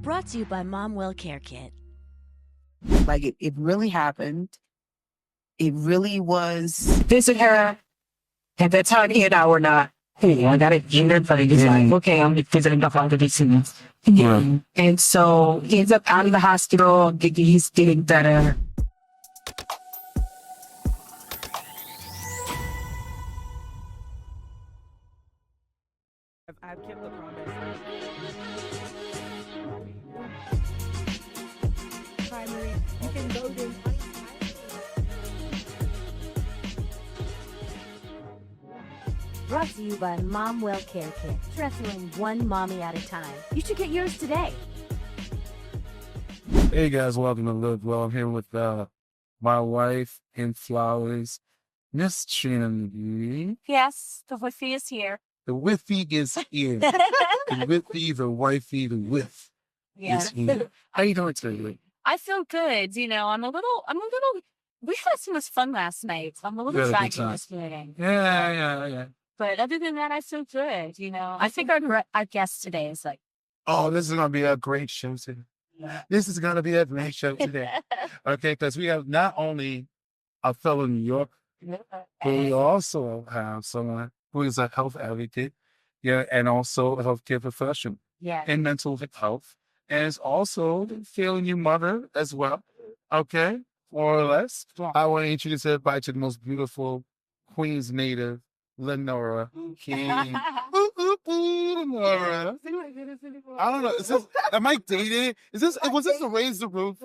Brought to you by Mom Well Care Kit. Like it really happened. It really was. Visit her. At that time, he and I were not. Hey, I got it injured, but he's like, okay, I'm visiting the father this evening. Yeah. And so he ends up out of the hospital. He's getting better. I've kept the promise. Primary, you can go to. Brought to you by Mom Well Care Kit. Wrestling one mommy at a time. You should get yours today. Hey guys, welcome to Live Well. I'm here with my wife in flowers, Miss Trina and McGee. Yes, the wifey is here. The wifey is here. The wifey, the wifey, the whiff is here. How you doing today? I feel good. You know, I'm a little, we had so much fun last night. I'm a little tired this morning. Yeah. But other than that, I feel good. You know, I think our guest today is like, Oh, this is going to be a great show today. This is going to be a great show today. Okay, because we have not only a fellow New Yorker, but we also have someone who is a health advocate, and also a healthcare professional in mental health, and is also a failing new mother as well. Okay, more or less. I want to introduce everybody to the most beautiful Queens native, Lenora. King. Lenora. I don't know. Am I dating? Was this the Raise the Roof?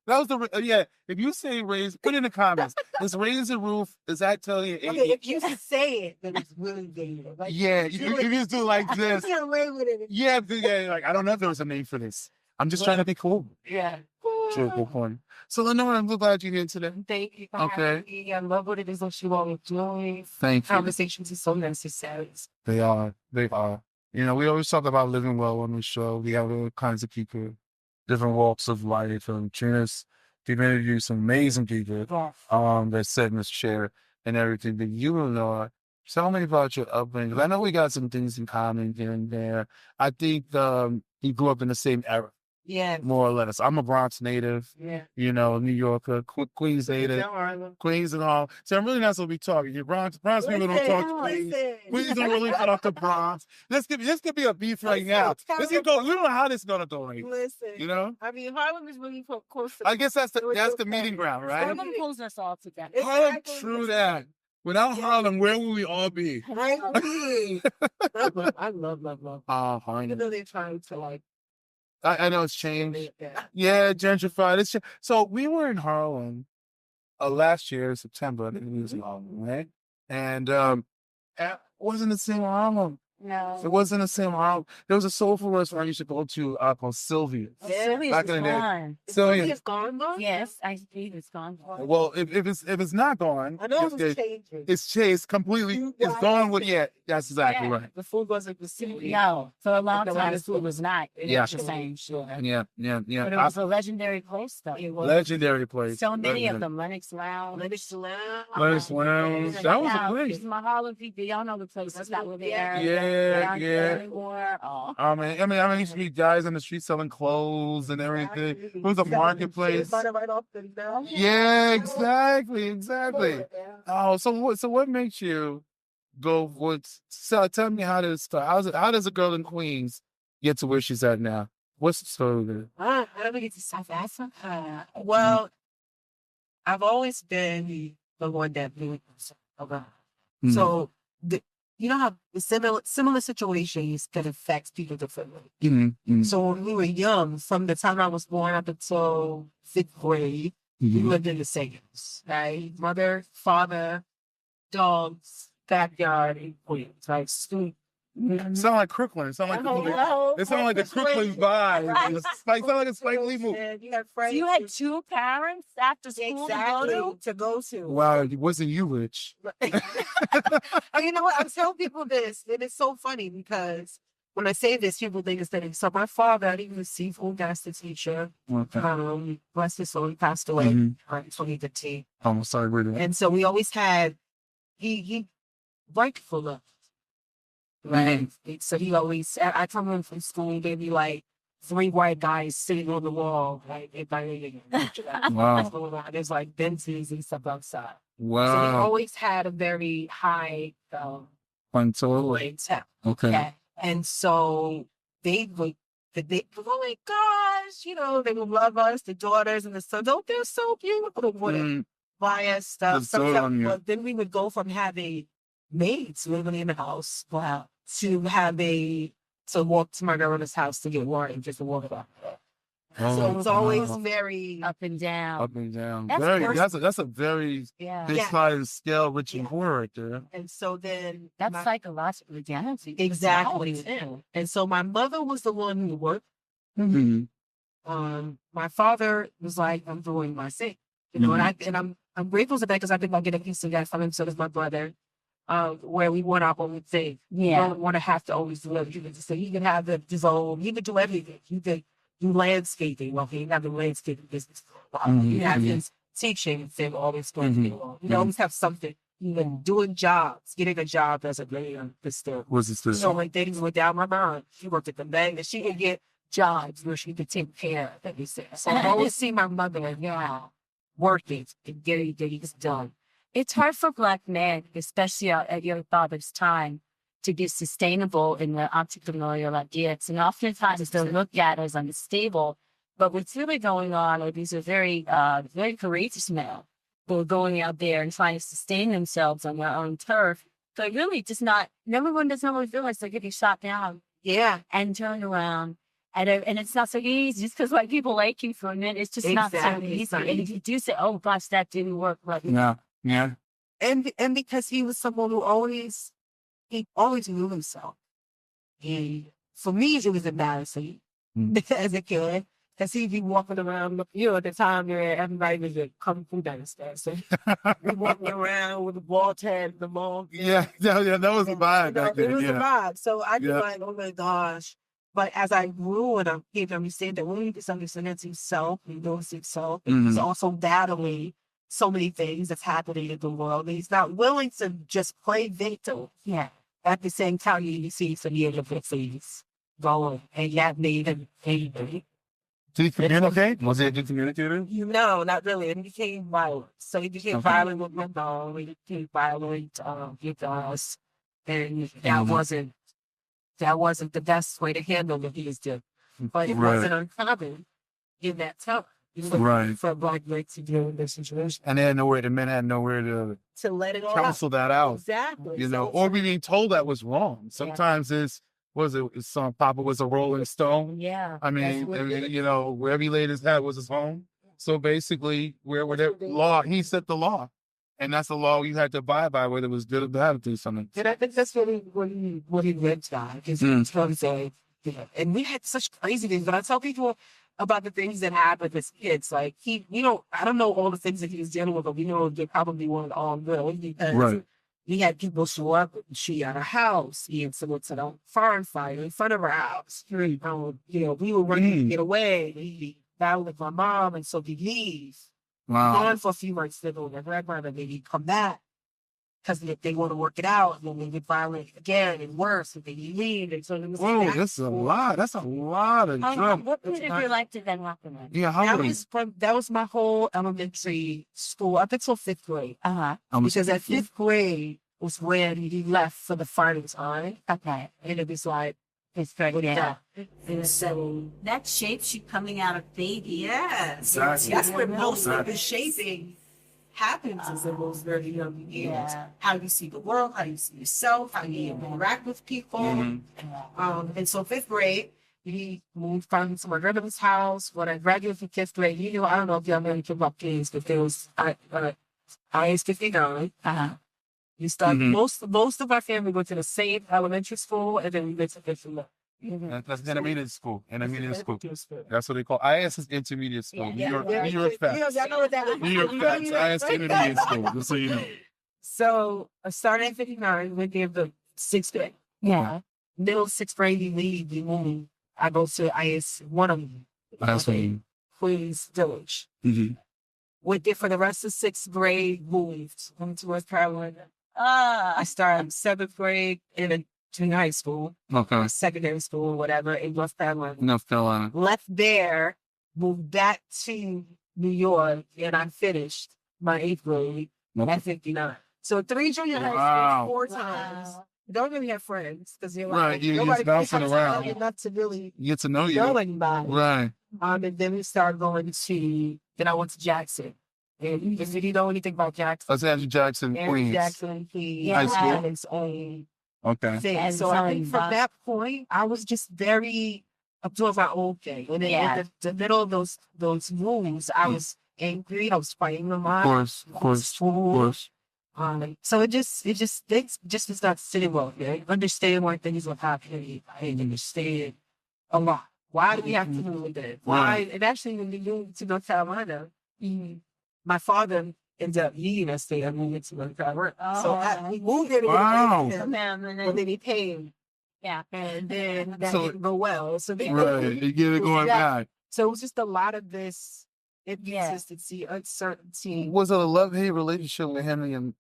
That was the If you say raise, put it in the comments. Is Raise the Roof? Does that tell you? Okay, if you say it, then it's really dated. Like, you just do like this. Get away with it. Yeah. Like I don't know if there was a name for this. I'm just trying to be cool. Yeah. True, good point. So Lenora, I'm so glad you're here today. Thank you for having me. I love what it is that you all doing. Thank you. Conversations are so necessary. They are. You know, we always talk about living well on the show. We have all kinds of people, different walks of life. And Trina's interviewed some amazing people that sat in this chair and everything. But you know, tell me about your upbringing. I know we got some things in common here and there. I think you grew up in the same era. Yeah. More or less. I'm a Bronx native. Yeah. You know, New Yorker, Queens native. Queens and all. So I'm really not supposed to be talking. Bronx people don't talk to Queens. Queens don't really talk to Bronx. This could be a beef right now. This could go. We don't know how this is gonna go right. Listen. You know? I mean, Harlem is really close to. I guess that's the meeting ground, right? Harlem pulls us all together. Harlem, true that. Without Harlem, where would we all be? Right? I love. Oh, Harlem. Even though they're trying to like. I know it's changed. Yeah, gentrified. So we were in Harlem last year, September. I think it was in Harlem, right? And it wasn't the same Harlem. No. It wasn't the same Harlem. There was a soulful restaurant I used to go to called Sylvia's. Sylvia's Back is in the day. gone. Sylvia's gone though? Yes, I think it's gone. Well, if it's not gone, I know it's changing. It's changed completely. It's gone with that's exactly right. The food wasn't the same. No, for a long time the food was not. It was the same. Sure. Yeah. But it was a legendary place though. Legendary place. So many of them. Lennox Lounge. That was a place. My Harlem people, y'all know the places that were there. Yeah. Anymore. Oh. I mean, I used to meet guys on the street selling clothes and everything. It was a marketplace. Yeah, exactly. Oh, so what makes you go? Tell me how to start. How does a girl in Queens get to where she's at now? What's the story there? How do we get to South Africa? Well, I've always been the one that moved about. So you know how similar situations can affect people differently. So when we were young, from the time I was born up until 5th grade, we lived in the same house, right? Mother, father, dogs, backyard, and Queens, right? Street. Sound like Crooklyn. It sound like the Crooklyn vibe. It sound like a Spike Lee movie. You had friends. So you had two parents after school to go to. Wow, wasn't you rich? You know what? I tell people this, and it's so funny because when I say this, people think it's that. So my father, he was a seafood master teacher. Bless his soul, he passed away in 2015. I'm sorry, we're doing. And so we always had he worked for us. Right. So he always, I come in from school, maybe like 3 white guys sitting on the wall, like in my Wow. there's like Benzes and stuff outside. So they Wow. always had a very high Control. clientele. Okay. Yeah. And so they would, oh my gosh, you know, they would love us, the daughters and the sons. Oh, they're so beautiful. They would buy us stuff. That's so on you. But then we would go from having maids living in the house, to having to walk to my grandmother's house to get water and just to walk about. So it was always very Up and down. up and down. That's Very, personal. that's a very Yeah. big Yeah. sliding scale, rich and Yeah. poor right there. and so then That's my- psychological damage. exactly. And so my mother was the one who worked. Mhm. My father was like, I'm doing my thing, you know, and I'm grateful to that because I think I'll get a piece of that from him. So does my brother, where we want our own thing. You Yeah. don't want to have to always do everything. So he can have his own, he could do everything. He could do landscaping. Well, he have the landscaping business. He have his teaching thing always going on. You always have something. Even doing jobs, getting a job doesn't really understand. Was it So when things went down my mom, she worked at the bank and she could get jobs where she could take care of everything. So I always see my mother working and getting things done. It's hard for Black men, especially at your father's time, to be sustainable in the entrepreneurial ideas. And oftentimes they're looked at as unstable. But what's really going on are these are very, very courageous men who are going out there and trying to sustain themselves on their own turf. But really just not, everyone doesn't always realize they're getting shot down Yeah, and turned around. And it's not so easy just because white people like you for a minute. It's just not so Exactly. easy. It's not And if you do say, oh gosh, that didn't work. Like, Yeah. Yeah. and because he was someone who always knew himself. And for me, it was embarrassing as a kid. Because he'd be walking around, you know, at the time where everybody was a kung fu downstairs. So he'd walking around with a ball tag and the mall. Yeah. That was a vibe back then. It was a Yeah. vibe. So I was Yeah. like, oh my gosh. But as I grew and I came to understand that when he understands himself, he knows himself, and he's also battling so many things that's happening in the world. And he's not willing to just play victim. yeah. At the same time, you see some years of things going, and that made him angry. Did he communicate? Was he a good communicator? No, not really. It became violent. So he became violent with my mom. He became violent with us, and that wasn't the best way to handle what he was doing. But it wasn't uncommon in that time. Right. For Black men to deal with this situation. And the men had nowhere to To let it all counsel that out. Exactly. You know, So- or being told that was wrong. Sometimes it's some Papa was a Rolling Stone. Yeah. I mean, you know, wherever he laid his hat was his home. So basically, whatever law, he set the law. And that's the law you had to abide by, whether it was good or bad to do something. And I think that's what he went by. Because in terms of, you know, and we had such crazy things. But I tell people about the things that happened with kids. Like I don't know all the things that he was dealing with, but we know they probably weren't all good. Because we had people show up and shoot at our house. He had someone set a farm fire in front of our house. You know, we were running to get away. We battled with my mom, and so we leave. Wow. Gone for a few months, then with my grandmother, maybe come back because they want to work it out, and then they get violent again and worse, and then you leave. And so it was Whoa, back that's a and forth. lot. That's a lot of trouble. What period of your life did that happen in? Yeah, how old? That was my whole elementary school up until 5th grade. Because at 5th grade was when he left for the final time. Okay. And it was like, It's very, yeah. and so That shapes you coming out of baby. yes, Exactly. that's where most of the shaping happens is in those very young years. Yeah. How you see the world, how you see yourself, how you interact with people. And so 5th grade, we moved from my grandmother's house. When I graduated from 5th grade, you know, I don't know if y'all know anything about kids, but there was IS 59. You start most of our family went to the same elementary school, and then we went to different. That's intermediate school. Intermediate school. That's what they call IS is intermediate school. New York facts. I know what that is. New York facts. IS intermediate school. Just so you know. So I started at 59, went there the 6th grade. Yeah. Middle 6th grade, we moved. I go to IS one of them. That's what you. Queens Village. Went there for the rest of 6th grade, moved. Went to North Carolina. I started 7th grade in a junior high school, Okay. secondary school, whatever, in North Carolina. North Carolina. Left there, moved back to New York, and I finished my 8th grade at 59. So 3 junior high Wow. schools, 4 times. Don't really have friends because you're Right, like, you're nobody just bouncing comes around. enough to really Get to know you. know anybody. Right. And then we started going to, then I went to Jackson. And if you know anything about Jackson, That's Andrew Jackson, Andrew Queens. Jackson, he High school. had his own Okay. thing. And So I think so, from that point, I was just very doing my own thing. And then in the middle of those moves, I was angry. I was fighting a lot. Of course. So things just is not sitting well. I understand why things were happening. I understand a lot. Why do we have to move with that? Why? Right. And actually, when we moved to North Carolina, my father ended up needing us there and moving to North Carolina. So we moved there to Wow. get and then he paid. Yeah. And then that So- didn't go well. So then Right. You get it going back. So it was just a lot of this inconsistency, uncertainty. Was it a love-hate relationship with Henry and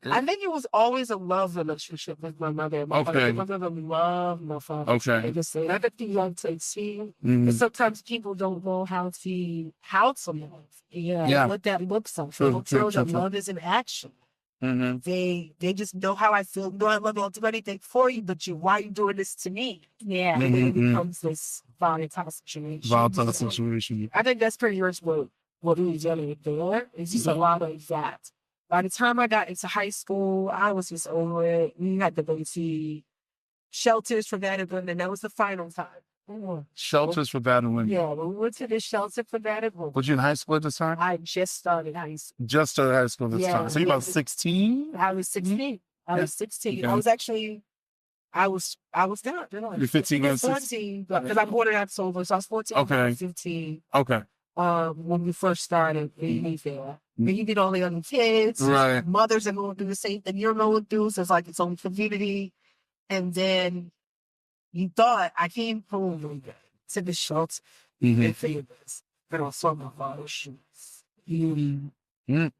I think it was always a love relationship with my mother and my father. Okay. My mother loved my father. Okay. And just say everything love to see. Mhm. And sometimes people don't know how to love. Yeah. What that looks like. True, People tell true, them true. love is an action. Mm-hmm. They just know how I feel. No, I love you. I'll do anything for you, but why are you doing this to me? Yeah. And then it Mhm. becomes this volatile situation. Volatile situation. I think that's pretty much what we were dealing with there. It's just a lot of that. By the time I got into high school, I was just over it. We had to go to shelters for battered women, and that was the final time. Shelters for battered women. Yeah, when we went to the shelter for battered women. Was you in high school at this time? I just started high school. Just started high school this Yeah. time. So you about 16? I was 16. I was 16. Okay. I was actually, I was down. You're 15 and 14, because I born in October, so I was 14, Okay. 15. Okay. When we first started in Mayfair. And you get all the other kids. Right. Mothers are going through the same thing you're going through. So it's like its own community. And then you thought I came home to the shelter Mm-hmm. in Favors. But I saw my father's shoes.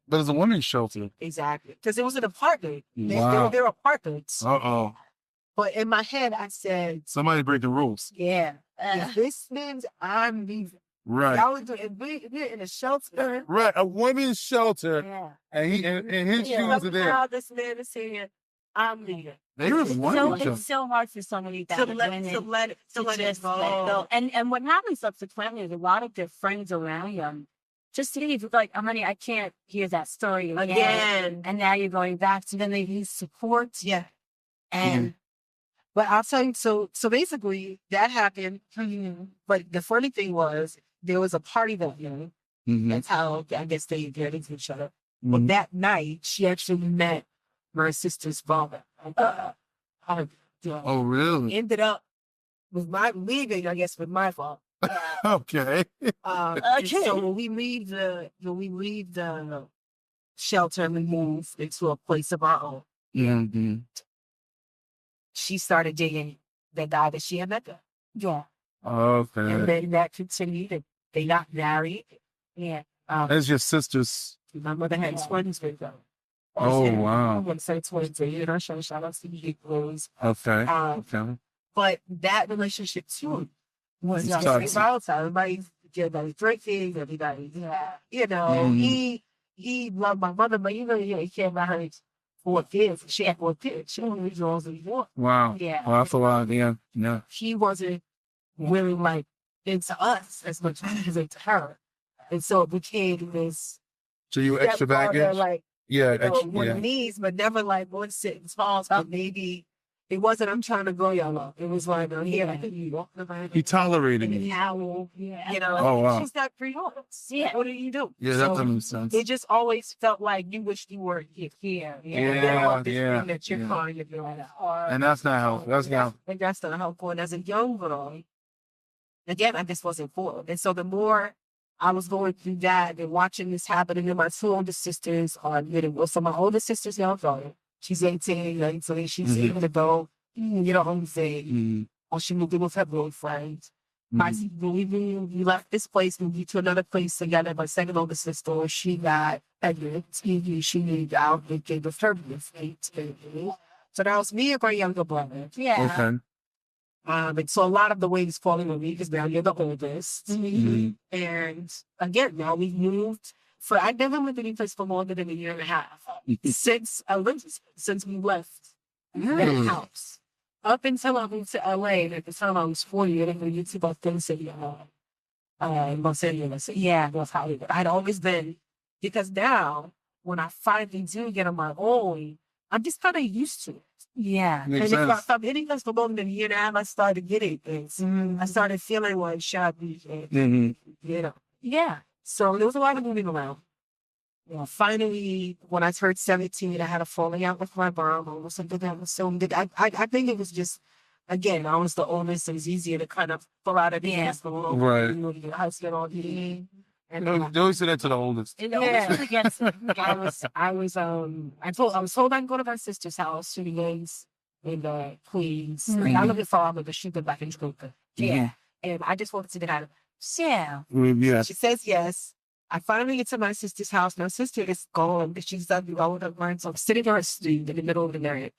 But it's a women's shelter. Exactly. Because it was an apartment. Wow. They were apartments. Uh-oh. But in my head, I said, Somebody break the rules. yeah, if this means I'm leaving. Right. Y'all would do it. We're in a shelter. Right. A women's shelter. Yeah. And his shoes are there. Now this man is saying, I'm leaving. They were So wonderful. it's so hard for somebody To that let it just go. let go. And what happens subsequently is a lot of their friends around them just leave. Like, oh, honey, I can't hear that story again. And now you're going back. So then they need support. Yeah. And But I'll tell you, so basically that happened. But the funny thing was, there was a party that night. Mhm. That's how I guess they get into each other. Mhm. But that night, she actually met my sister's father. Oh, really? Ended up with my leaving, I guess, with my fault. Okay. So when we leave the shelter and we move into a place of our own, Mm-hmm. she started dating the guy that she had met there. Yeah. And Okay. then that continued. And they got married. yeah. That's your sister's. My mother had twins with them. Oh, I wow. wouldn't say twins, you know, shout out to the girls. Okay. Um, Okay. But that relationship too was It's just toxic. volatile. Everybody's drinking, everybody, you know, Mhm. he loved my mother, but you know, he can't buy her 4 kids. She had 4 kids. She only draws anymore. Wow. Yeah. Well, that's a lot. Yeah. Yeah. He wasn't really like into us as much as he was into her. And so it became this So you extra stepfather, baggage? like, Yeah. you know, Extra, one yeah. of these, but never like one sitting falls, but maybe it wasn't, I'm trying to go y'all up. It was like, here, I think you walking about He tolerated and it. howl, you know. Oh, wow. She's not pretty honest. Yeah. What do you do? Yeah, that So makes sense. it just always felt like you wish you were here. Yeah, This yeah, thing that you're yeah. calling your daughter. Or, And that's not helpful. That's not. and that's not helpful. And as a young girl, again, I just wasn't for it. And so the more I was going through that and watching this happen, and then my 2 older sisters are getting well. So my older sister's young daughter, she's 18, 19, she's able to go, you know what I'm saying? Mm, Or she moved in with her boyfriend. When we left this place, we moved to another place together. My second older sister, she got pregnant. She moved out and gave us her birthday. So that was me and my younger brother. Yeah. Okay. And so a lot of the weight is falling on me because now you're the oldest. And again, now we've moved. I never lived in any place for longer than a year and a half since we left that house. Up until I moved to LA, and at the time I was 40, and I used to about things in Los Angeles. Yeah, North Hollywood. I'd always been, because now when I finally do get on my own, I'm just kind of used to it. Yeah. Makes And if sense. I'm hitting us for more than a year and a half, I started getting things. I started feeling like shabby, Yeah. So there was a lot of moving around. Finally, when I turned 17, I had a falling out with my mom or something that was so big. I think it was just, again, I was the oldest, so it was easier to kind of pull out of the nest. Right. I spent all the and They always say that to the oldest. It always forgets. I was told I can go to my sister's house. She lives in Queens. I live in Florida, but she lived back in Jamaica. Yeah. And I just wanted to get out of Yeah. Yeah. She says yes. I finally get to my sister's house. My sister is gone. She's done all of her work. So I'm sitting on a street in the middle of the night.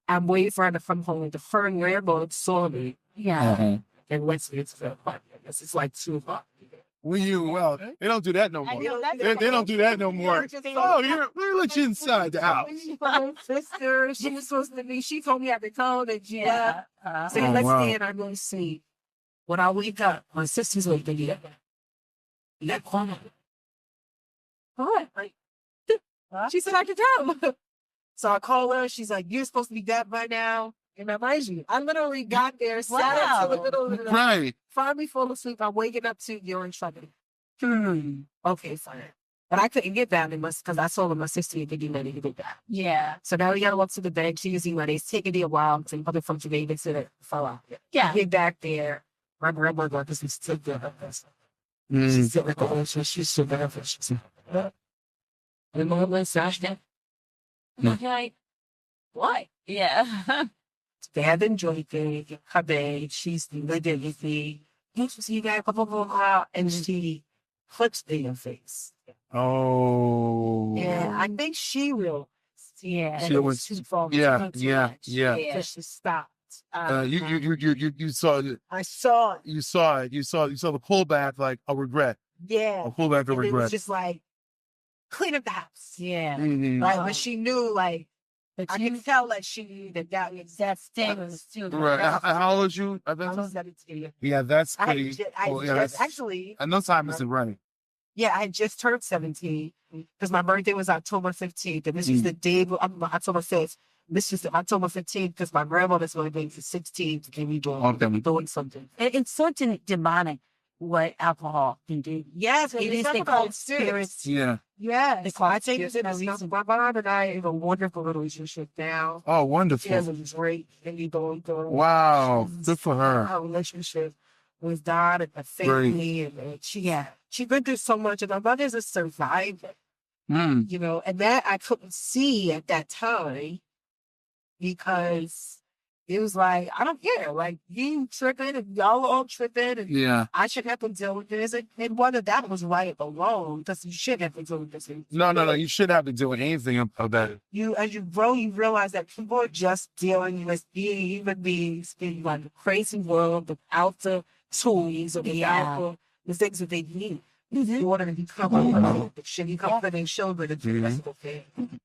I'm waiting for her to come home. The first railroad saw me Yeah. and went to the apartment. It's like 2 o'clock. Well, they don't do that no more. know, They don't do that no more. Oh, we're let you inside the house. My sister, she was supposed to be, she told me I could call and she left. So Oh, let's wow. stay and I'm going to sleep. When I wake up, my sister's waking me up. In that corner. What? She said I could come. So I call her. She's like, "You're supposed to be dead by now." And I mind you, I literally got there, sat up to the middle of the night, Right. finally fall asleep. I'm waking up to you're in trouble. Okay, fine. But I couldn't get down because I told her my sister didn't get ready to get down. Yeah. So now we gotta walk to the bed. She usually when it's taking me a while to come from Jamaica to the fall out. Yeah. Get back there. My grandmother this is still there. She's still at the old, so she's still there. She's the moment Sash that. Okay. What? Yeah. They have enjoyed it. Her babe, she's living with me. You see that blah, and she flips in your face. Oh. And I think she will. Yeah. She was- too far. Yeah. too Yeah. much. Yeah. Because she stopped. You saw it. I saw it. You saw it. You saw the pullback like a regret. Yeah. A pullback of And it was regret. just like, clean up the house. Yeah. Mhm. Right. But she knew, like, But I can tell that she knew that was that thing was too. Right. How old is you? I I was think. 17. Yeah, that's I pretty. just that's- actually, I know time isn't running. yeah, I had just turned 17 because my birthday was October 15th. And this was the day, October 5th. This was October 15th because my grandmother's birthday was the 16th. And we doing something. It's so demonic what alcohol can do. Yes, It is they the call cold it spirits. spirits. Yeah. Yes. call I it think spirits. my mom and I have a wonderful relationship now. Oh, wonderful. Yeah, it was great. And we going through Wow. Good for her. our relationship with God and the family. And she been through so much. And my mother's a survivor, Mm. you know, and that I couldn't see at that time because it was like, I don't care. Like, you tripping and y'all all tripping and Yeah. I should have to deal with this. And whether that was right or wrong, because you should have to deal with this. No. You should have to do anything about it. As you grow, you realize that people are just dealing with being human beings in like a crazy world without the tools or without the things that they need in order to become their children and do the rest of the thing.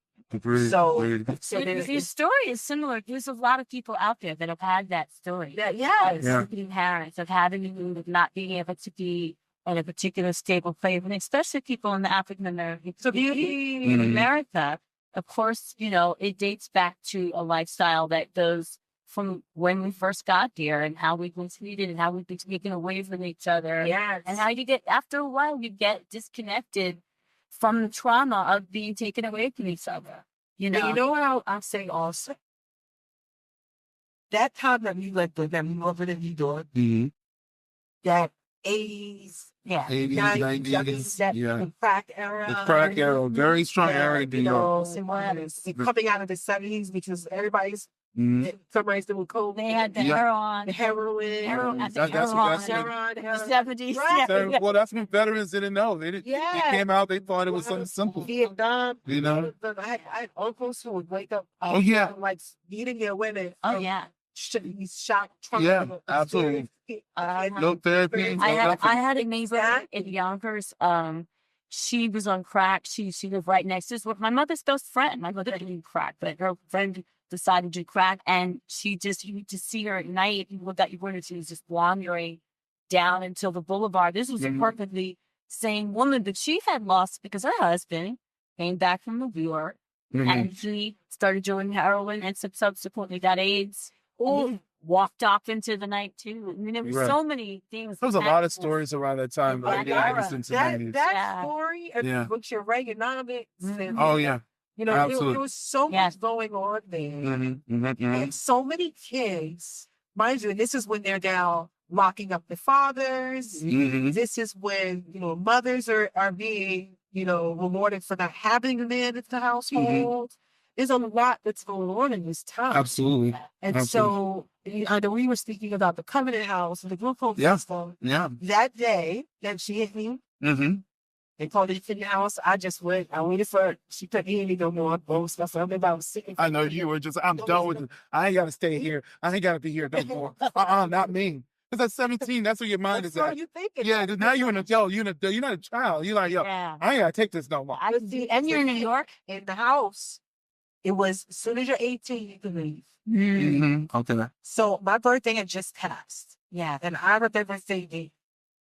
So Your story is similar. There's a lot of people out there that have had that story. yes. Of parents, of having of not being able to be in a particular stable place, and especially people in the African American community in America. Of course, it dates back to a lifestyle that goes from when we first got here and how we've been treated and how we've been taken away from each other. Yes. And how after a while, you get disconnected from the trauma of being taken away from each other. And you know what I'm saying also? That time that we lived with them, we over in New York, that 80s, 80s, 90s, that the crack era. The crack era, very strong era in New York. Coming out of the 70s because everybody's Somebody's doing coke. They had the Yeah. heroin. the heroin. Heroin. That's Heroin. what- Heroin, The heroin. 70s. Right. Yeah. Well, that's when veterans didn't know. They Yeah. came out, they thought it was something simple. Vietnam. You know? I had uncles who would wake up. Oh, yeah. Like beating their women. Oh, from yeah. He's shot. Yeah, absolutely. No therapy. I no nothing. had a neighbor in Yonkers. She was on crack. She lived right next to us with my mother's best friend. My mother didn't do crack, but her friend decided to do crack, and you just see her at night. You look out your window, she was just wandering down until the boulevard. This was a perfectly sane woman that she had lost because her husband came back from the war, and he started doing heroin and subsequently got AIDS. Walked off into the night too. I mean, there were so many things. There was a lot of stories around that time. Black Like the era. 80s and 90s. That story, Yeah. with your Reaganomics, and, Oh, yeah. you know, Absolutely. there was so Yeah. much going on there, Mm-hmm. and so many kids. Mind you, this is when they're now locking up the fathers. Mm-hmm. This is when mothers are being rewarded for not having a man in the household. There's a lot that's going on in this time. Absolutely. And so I know we were speaking about the Covenant House and the group home system. Yeah. That day that she hit me, they called it the house. I just went. I waited for her. She couldn't hear me no more. Both stuff. I remember I was sitting. I know you were just, I'm done with it. I ain't got to stay here. I ain't got to be here no more. Not me. Because at 17, that's where your mind is at. You thinking? Yeah, 'cause now you're an adult. You're not a child. You're like, yo, Yeah. I ain't got to take this no more. I can see, and you're in New York. In the house, it was as soon as you're 18, you can leave. Mm-hmm. Okay. So my birthday had just passed. Yeah. And I remember thinking,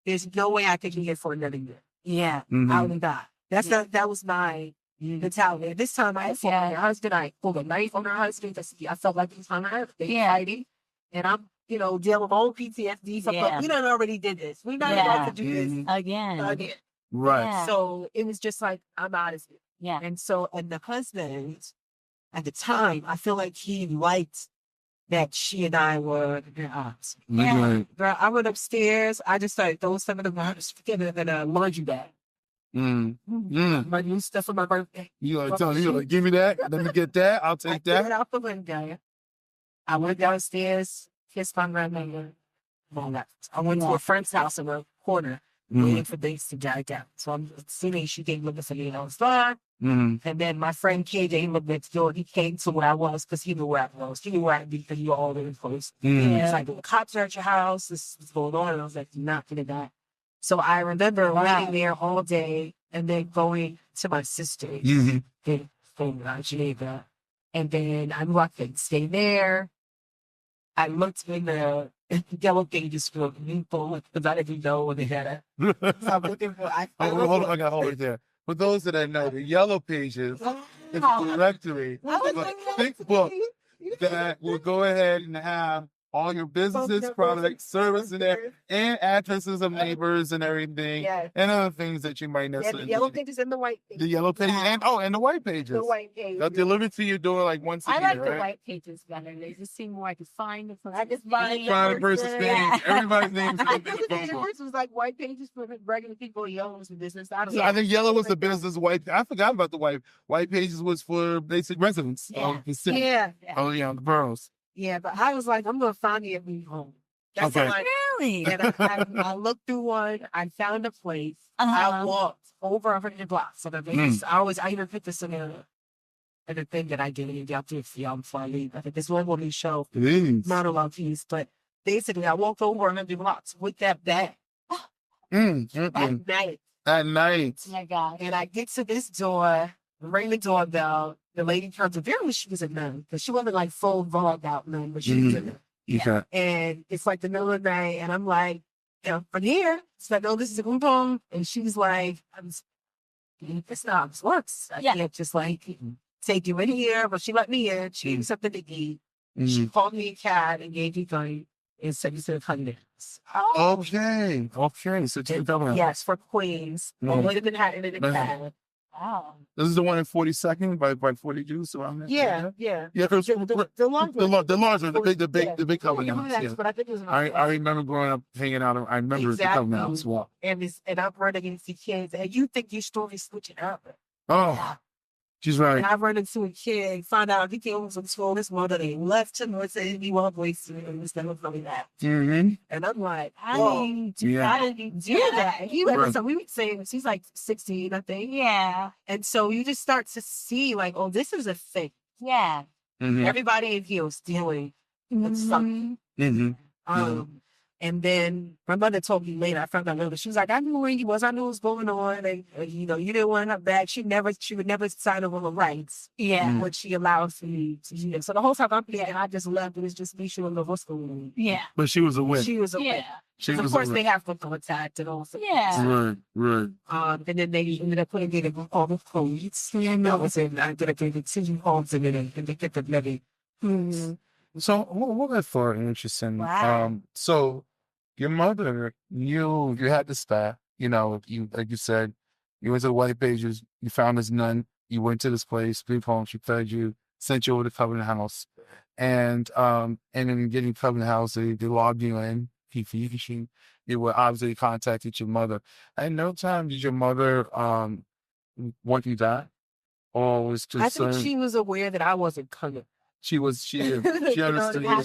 there's no way I could be here for another year. Yeah. I would die. That was my mentality. This time I had fought my husband. I pulled a knife on her husband. I felt like it was on her husband. Fighting. And I'm, dealing with old PTSD. So but we done already did this. We not about to do this Again. Right. Yeah. So it was just like, I'm out of here. Yeah. And the husband, at the time, I feel like he liked that she and I were in odds. Yeah. Girl, I went upstairs. I just started throwing some of the in a laundry bag. My new stuff for my birthday. You like telling you like, give me that. Let me get that. I'll take I threw it that. out the window. I went downstairs, kissed my grandmother. I went to a friend's house in the corner, waiting for things to die down. So I'm assuming she came looking for me and I was fine. And then my friend KJ lived next door. He came to where I was because he knew where I was. He knew where I'd be because you were all really close. It's like, the cops are at your house. This is what's going on. And I was like, you're not going to die. So I remember waiting there all day and then going to my sister's in Geneva. And then I knew I could stay there. I looked in the yellow pages for people because I didn't know when they had it. So I'm looking for. Hold on, I got to hold it there. For those that don't know, the yellow pages is a directory, a thick book that will go ahead and have all your businesses, products, services in there, and addresses of neighbors and everything, and other things that you might necessarily the yellow need. pages and the white pages. The yellow pages and the white pages. The white pages. They'll deliver to your door like once a I year, like the right? white pages better. They just seem more I can find the person. I just find Find the person's name. Everybody's name is I in the think phone the book. first was like white pages for regular people, yellow was the business. I don't So know. I think yellow was the business. White, I forgot about the white. White pages was for basic residents of the city. Yeah, Oh yeah, the boroughs. yeah, but I was like, I'm gonna find me a new home. That's Okay. all Really? and I looked through one. I found a place. I walked over 100 blocks. So I even put this in the thing that I did out there for y'all before I leave. I think this one will be show not a long piece, but basically I walked over 100 blocks with that bag at night. At night. Oh my God. And I get to this door, ring the doorbell. The lady comes. Apparently she was a nun, because she wasn't like full vlogged out nun, but she was a nun. Yeah. And it's like the middle of the night, and I'm like, from here. It's like, oh, this is a group home. And she's like, it's not how this works. I can't just like take you in here. But she let me in. She gave me something to eat. She called me a cab and gave me money and said, you should come next. Okay. Okay. So take that. Yes, for Queens. All the way to Manhattan in the cab. Wow. This is the one in 42nd by 42, so I'm there. Yeah. Yeah, The long one. the larger, the big Covenant House. Yes, Yeah. but I think it was I remember growing up hanging out. I remember the Covenant House as well. And I'm running against the kids, and you think your story's switching up. Oh, She's right. And I run into a kid, find out he came home from school, his mother, they left him or said he won't waste it instead of coming back. Mm-hmm. And I'm like, How Yeah. did you do yeah. that? And he was, so we were saying, she's like 16, I think. Yeah. And so you just start to see, like, oh, this is a thing. Yeah. Mm-hmm. Everybody in here was dealing with something. Mm-hmm. And then my mother told me later, I found out later, she was like, I knew where he was, I knew what was going on. And, you know, you didn't want her back. She would never sign over her rights. Yeah. What she allows me to do. So the whole time I'm there, and I just left. It was just me, she didn't know what's going on. Yeah. But she was a win. She was a Yeah. She Of was course, a they win. have to contact and all. Yeah. Right. And then they ended up putting it in all the codes. And I was in, I did a thing with 2 homes and then they get the levy. So what I thought interesting. Wow. So your mother, you had the staff, you know, you like you said, you went to the white pages, you found this nun, you went to this place, group home, she fed you, sent you over to Covenant House. And then getting Covenant House, they logged you in, you were obviously contacted your mother. At no time did your mother want you die? Or was just I think she was aware that I wasn't coming. she understood.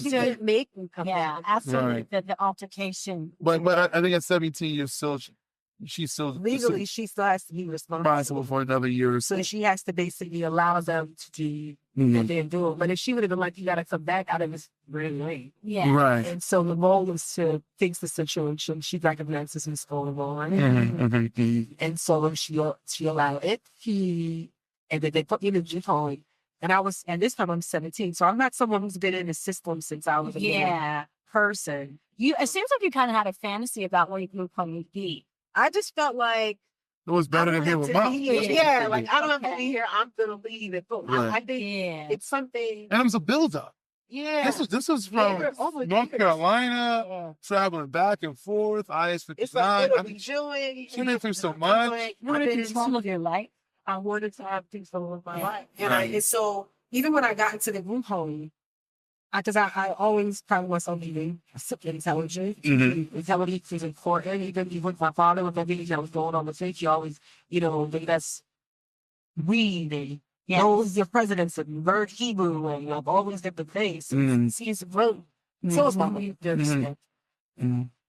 She didn't make me come Yeah. back. Absolutely. The altercation. But I think at 17 you're still she's still Legally, she still has to be responsible responsible. for another year or so. So she has to basically allow them to do and then do it. But if she would have been like, you got to come back out of this really late. Yeah. Right. And so the goal was to fix the situation. She recognizes what's going on. And so she allowed it. And then they put me in the group home. And this time I'm 17. So I'm not someone who's been in the system since I was a young person. It seems like you kind of had a fantasy about where your group home would be. I just felt like It was better than here with mom. yeah, like I don't have to be here. I'm gonna leave it. But Right. I think it's something. And it was a build-up. Yeah, This was from North Carolina, traveling back and forth, it's IS-59. like I mean, enjoying. she went through so much. You wanted to control of your life. I wanted to have things to live my life, Right. and so even when I got into the group home, because I always found myself being intelligent. Intelligence is important. Even with my father, with everything that was going on with him, he always, made us read and know the presidents and learn Hebrew and all these different things. He's really, so is my mom.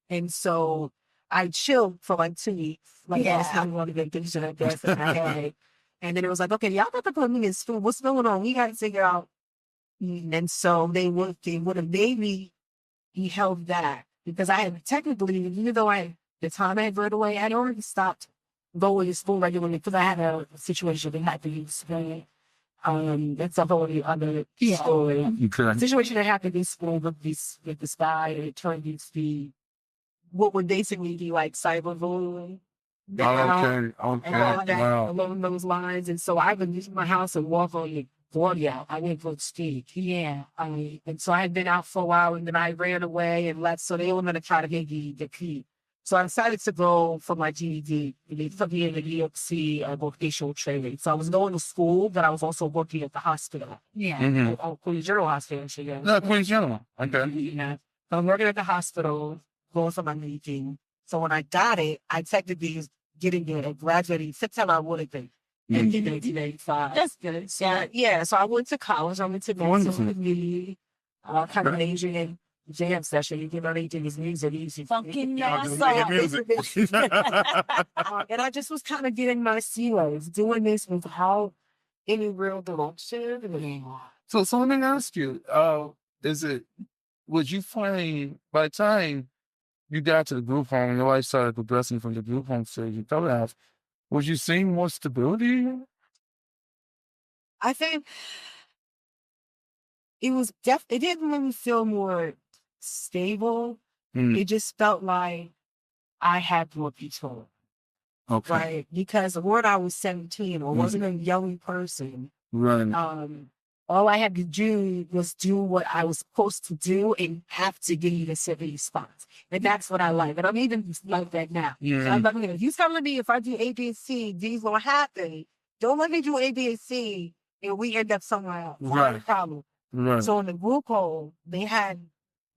And so I chilled for like 2 weeks. Like I was having one of the things that I guess in my head. And then it was like, okay, y'all got to put me in school. What's going on? We got to figure out. And so they would have made me be held back because I had technically, even though the time I had read away, I had already stopped going to school regularly because I had a situation that had to use. That's a whole other story. Okay. Situation that happened in school with this guy, and it turned out to be what would basically be like cyberbullying. Okay. And all that Wow. along those lines. And so I would leave my house and walk on the board out. I went for speed. Yeah. And so I had been out for a while and then I ran away and left. So they were going to try to make me the key. So I decided to go for my GED. They put me in the New York City vocational training. So I was going to school, but I was also working at the hospital. Yeah. Queens General Hospital. No, Queen's General. Okay. Yeah. So I'm working at the hospital, going for my meeting. So when I got it, I technically was getting there and graduating September I would have been in 1985. That's good. Yeah. So I went to college. I went to community, kind of majoring in jam session. You know, they did his music. Fucking And I just was kind of getting my CEOs, doing this without any real direction. So let me ask you, would you find by the time you got to the group home and your life started progressing from the group home to your Covenant House, was you seeing more stability? I think it was it didn't really feel more stable. It just felt like I had more control. Okay. Right. Because when I was 17 or wasn't a young person, Right. all I had to do was do what I was supposed to do and have to get in a certain spot. And that's what I like. And I'm even like that now. Yeah. I'm like, if you telling me if I do A, B, and C, these will happen. Don't let me do A, B, and C and we end up somewhere else. Right. No problem. Right. So in the group home, they had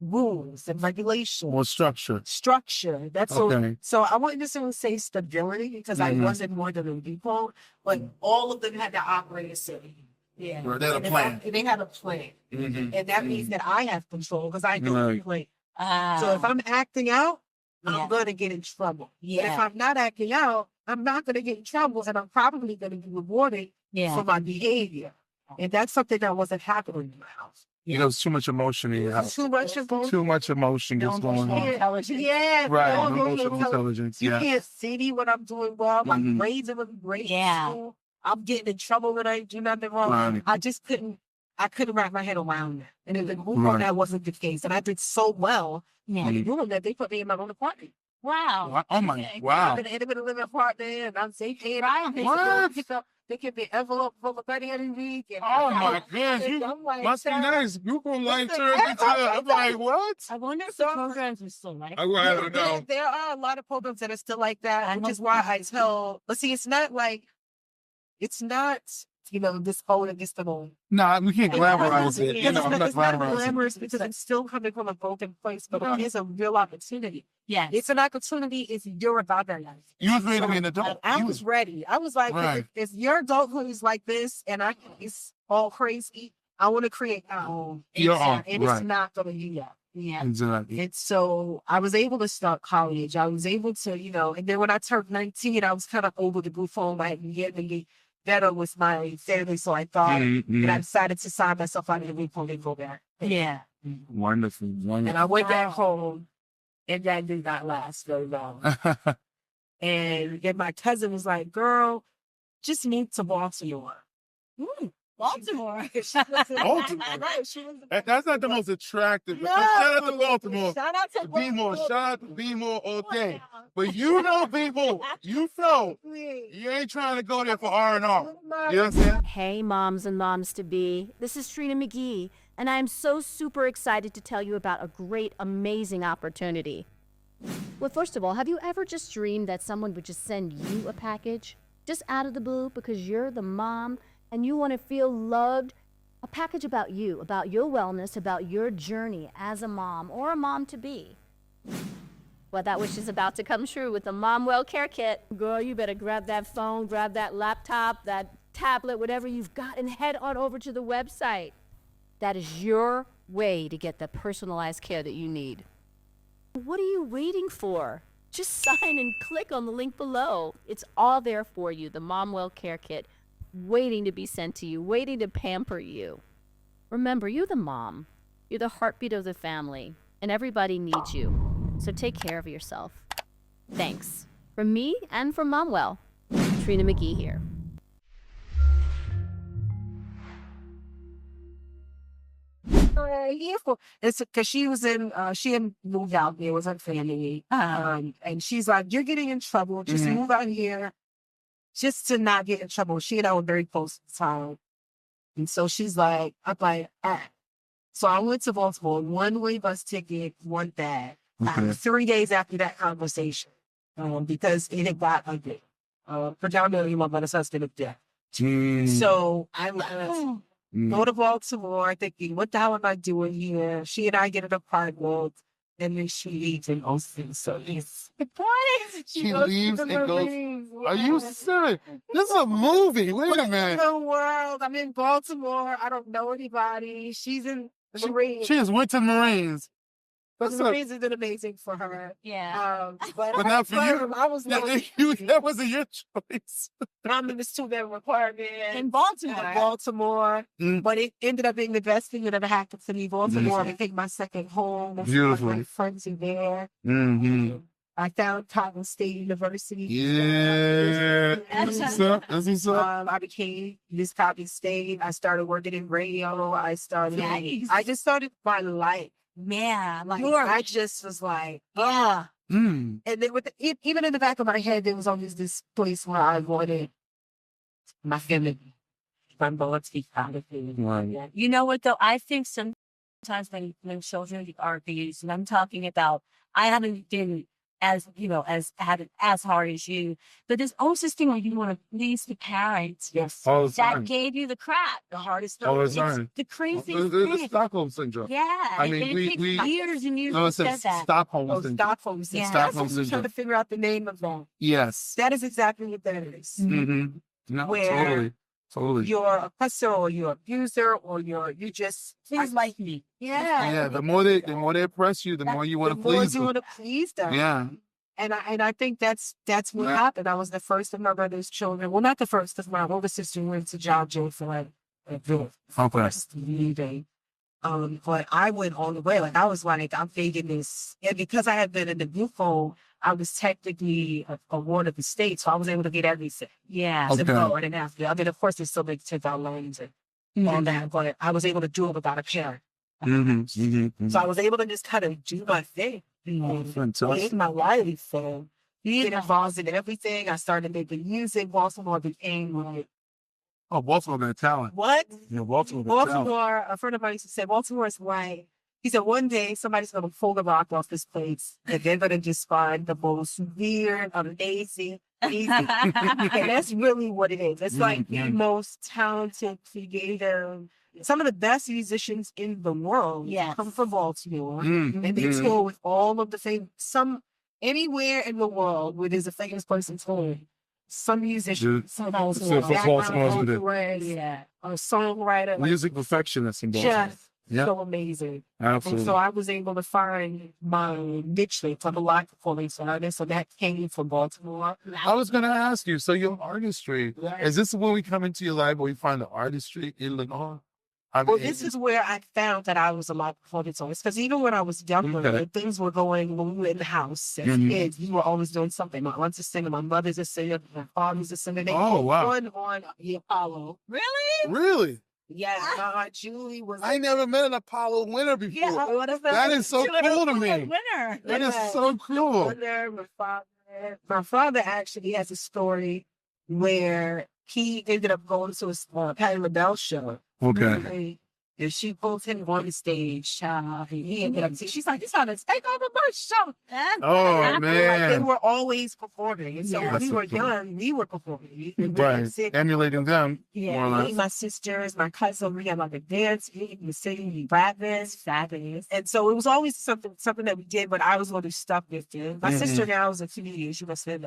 rules and regulations. More structure. Structure. That's Okay. so I wouldn't necessarily say stability because I wasn't more than a people, but all of them had to operate a certain. Yeah. Or they had a plan. They had a plan. Mhm. And that means that I have control because I know the Right. plan. So if I'm acting out, Yeah. I'm gonna get in trouble. Yeah. But if I'm not acting out, I'm not gonna get in trouble and I'm probably gonna be rewarded for my behavior. And that's something that wasn't happening in my house. You know, there's too much emotion in your house. Too much emotion. Too much emotion No just going emotional on. intelligence. Yeah, Right. no No emotional intelligence. You Yeah. can't see when I'm doing well. My Mhm. grades are looking great. Yeah. In school. I'm getting in trouble when I do nothing wrong. Right. I just couldn't. I couldn't wrap my head around it. And in the group Right. that wasn't the case. And I did so well Yeah. in the room that they put me in my own apartment. Wow. Oh my, Okay. wow. I'm in an independent living apartment and I'm safe paying. Right. What? They give me an envelope full of money every week. And Oh my goodness, you I'm like, must be "Child, nice. You can like listen, turn into, I'm like, what? I wonder if So- the programs are still like I don't know. There are a lot of programs that are still like that, I which hope is why I tell. But see, it's not, this whole against the whole. No, we can't glamorize it. You know, I'm not It's not glamorizing. glamorous because it's still coming from a broken place, but it is a real opportunity. yes. It's an opportunity if you're about that life. You was ready to be an adult. I You was ready. I was like, Right. if your adulthood is like this and it's all crazy, I want to create my own. Your own, And right. it's not going to be that. Yeah. Exactly. And so I was able to start college. I was able to, and then when I turned 19, I was kind of over the group home. I had get me better with my family. So I thought, and I decided to sign myself out of the group home and go back. Yeah. Wonderful. And Wonderful. I went back home and that did not last very long. And then my cousin was like, girl, just move to Baltimore. Baltimore. Baltimore. Right, she was That's not the most attractive. No. Shout out to Baltimore. Shout out to Be-more. Baltimore. Shout out to Be-more all day. But you know Be-more. You know. You ain't trying to go there for R&R. You know what I'm saying? Hey, moms and moms to be. This is Trina McGee, and I am so super excited to tell you about a great, amazing opportunity. Well, first of all, have you ever just dreamed that someone would just send you a package just out of the blue because you're the mom and you want to feel loved? A package about you, about your wellness, about your journey as a mom or a mom to be. Well, that wish is about to come true with the Mom Well Care Kit. Girl, you better grab that phone, grab that laptop, that tablet, whatever you've got, and head on over to the website. That is your way to get the personalized care that you need. What are you waiting for? Just sign and click on the link below. It's all there for you, the Mom Well Care Kit, waiting to be sent to you, waiting to pamper you. Remember, you're the mom. You're the heartbeat of the family, and everybody needs you. So take care of yourself. Thanks. From me and from Momwell, Trina McGee here. It's because she had moved out there with her family. And she's like, you're getting in trouble. Just move out here just to not get in trouble. She and I were very close at the time. And so she's like, I'm like, So I went to Baltimore, one-way bus ticket, one bag. 3 days after that conversation, because it had got ugly. Predominantly my mother's husband of death. So I left. Go to Baltimore thinking, what the hell am I doing here? She and I get an apartment, and then she leaves and goes to. So yes. She leaves and goes. Are you serious? This is a movie. Wait a minute. The world. I'm in Baltimore. I don't know anybody. She's in the Marines. She just went to the Marines. But the Marines has been amazing for her. Yeah. But not for you. I was like, That wasn't your choice. I'm in this two-bedroom apartment In Baltimore. Baltimore. But it ended up being the best thing that ever happened to me. Baltimore became my second home. Beautiful. My friends are there. I found Cotton State University. Yeah. That's what's up. That's what's up. I became Miss Cotton State. I started working in radio. I Nice. just started my life. Yeah. Like, I just was like, yeah. And then even in the back of my head, there was always this place where I wanted my family, my mom to be proud of me. Right. You know what though? I think sometimes when children are abused, and I'm talking about, I haven't been as, as had it as hard as you. But there's always this thing where you want to please the parents. Yes. All the That time. gave you the crap. The hardest All the thing. time. The craziest The thing. Stockholm syndrome. Yeah. I mean, and it takes years and years No, to it's a get that. Stockholm Oh, syndrome. Stockholm syndrome. Yeah. That's Stockholm what I'm trying syndrome. to figure out the name of that. Yes. That is exactly what that is. Mm-hmm. No, Where totally. You're a oppressor or you're an abuser or you just Please like me. Yeah, the more they oppress you, the more you want to please you them. want to please them. Yeah. And I think that's what Yeah. happened. I was the first of my brother's children. Well, not the first, because my older sister went to John Jay for like the Okay. first leaving. But I went all the way. Like I was like, I'm faking this. And because I had been in the group home, I was technically a ward of the state, so I was able to get everything. Yeah. Okay. Before and after. I mean, of course, there's still big $10 loans and all that, but I was able to do it without a parent. Mm-hmm. Mm-hmm. So I was able to just kind of do my thing. Fantastic. Create my life. So get involved in everything. I started making music. Baltimore became like, Oh, Baltimore got talent. what? Yeah, Baltimore got talent. Baltimore, a friend of mine used to say, Baltimore is like, he said, one day somebody's going to pull the rock off this place and they're going to just find the most weird, amazing, easy. And that's really what it is. It's like the most talented, creative, some of the best musicians in the world come from Baltimore. And they tour with all of the famous, anywhere in the world where there's a famous person touring. Some musicians, some So for Baltimore's with it. a songwriter, like, Music perfectionist in Baltimore. just Yeah, so amazing. And absolutely. so I was able to find my niche for the life performance artist. So that came from Baltimore. I was going to ask you, so your artistry, is this when we come into your life where we find the artistry in Lenora? Well, this is where I found that I was a live performance artist. Because even when I was younger, when things were going, when we were in the house as kids, we were always doing something. My aunt's a singer, my mother's a singer, my father's a singer. They won on the Apollo. Really? Yeah, my Aunt Julie was. I never met an Apollo winner before. That is so cool to me. Winner. That is so cool. My father actually has a story where he ended up going to a Patti LaBelle show. Okay. And she pulled him on the stage. He ended up, she's like, "This ought to take over my show." Oh, Like, they man. were always performing. And so when That's we so were cool. young, we were performing. We were Right. singing. Emulating them, more or Me, less. my sisters, my cousin, we had like a dance, we were singing, we rapping, fabulous. And so it was always something that we did, but I was always stuck with it. My sister now is a comedian. She was saying,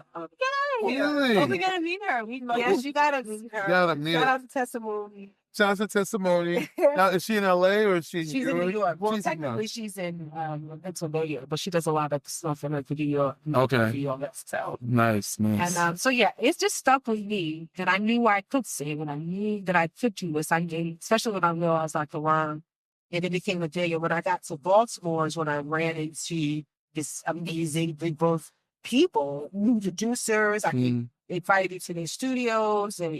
Really? Oh, we gotta meet her. yes, you gotta meet her. Gotta meet Shout her. out to Testimony. Johnson testimony. Now, is she in LA or is she She's in New York. Well, She's in New York. technically, she's in Pennsylvania, but she does a lot of stuff in New York. Okay. New York, so. Nice, nice. And so yeah, it's just stuck with me that I knew I could sing and I knew that I could do this. I knew, especially when I realized I could learn. And it became a day. And when I got to Baltimore is when I ran into this amazing group of people, new producers. I invited me to their studios and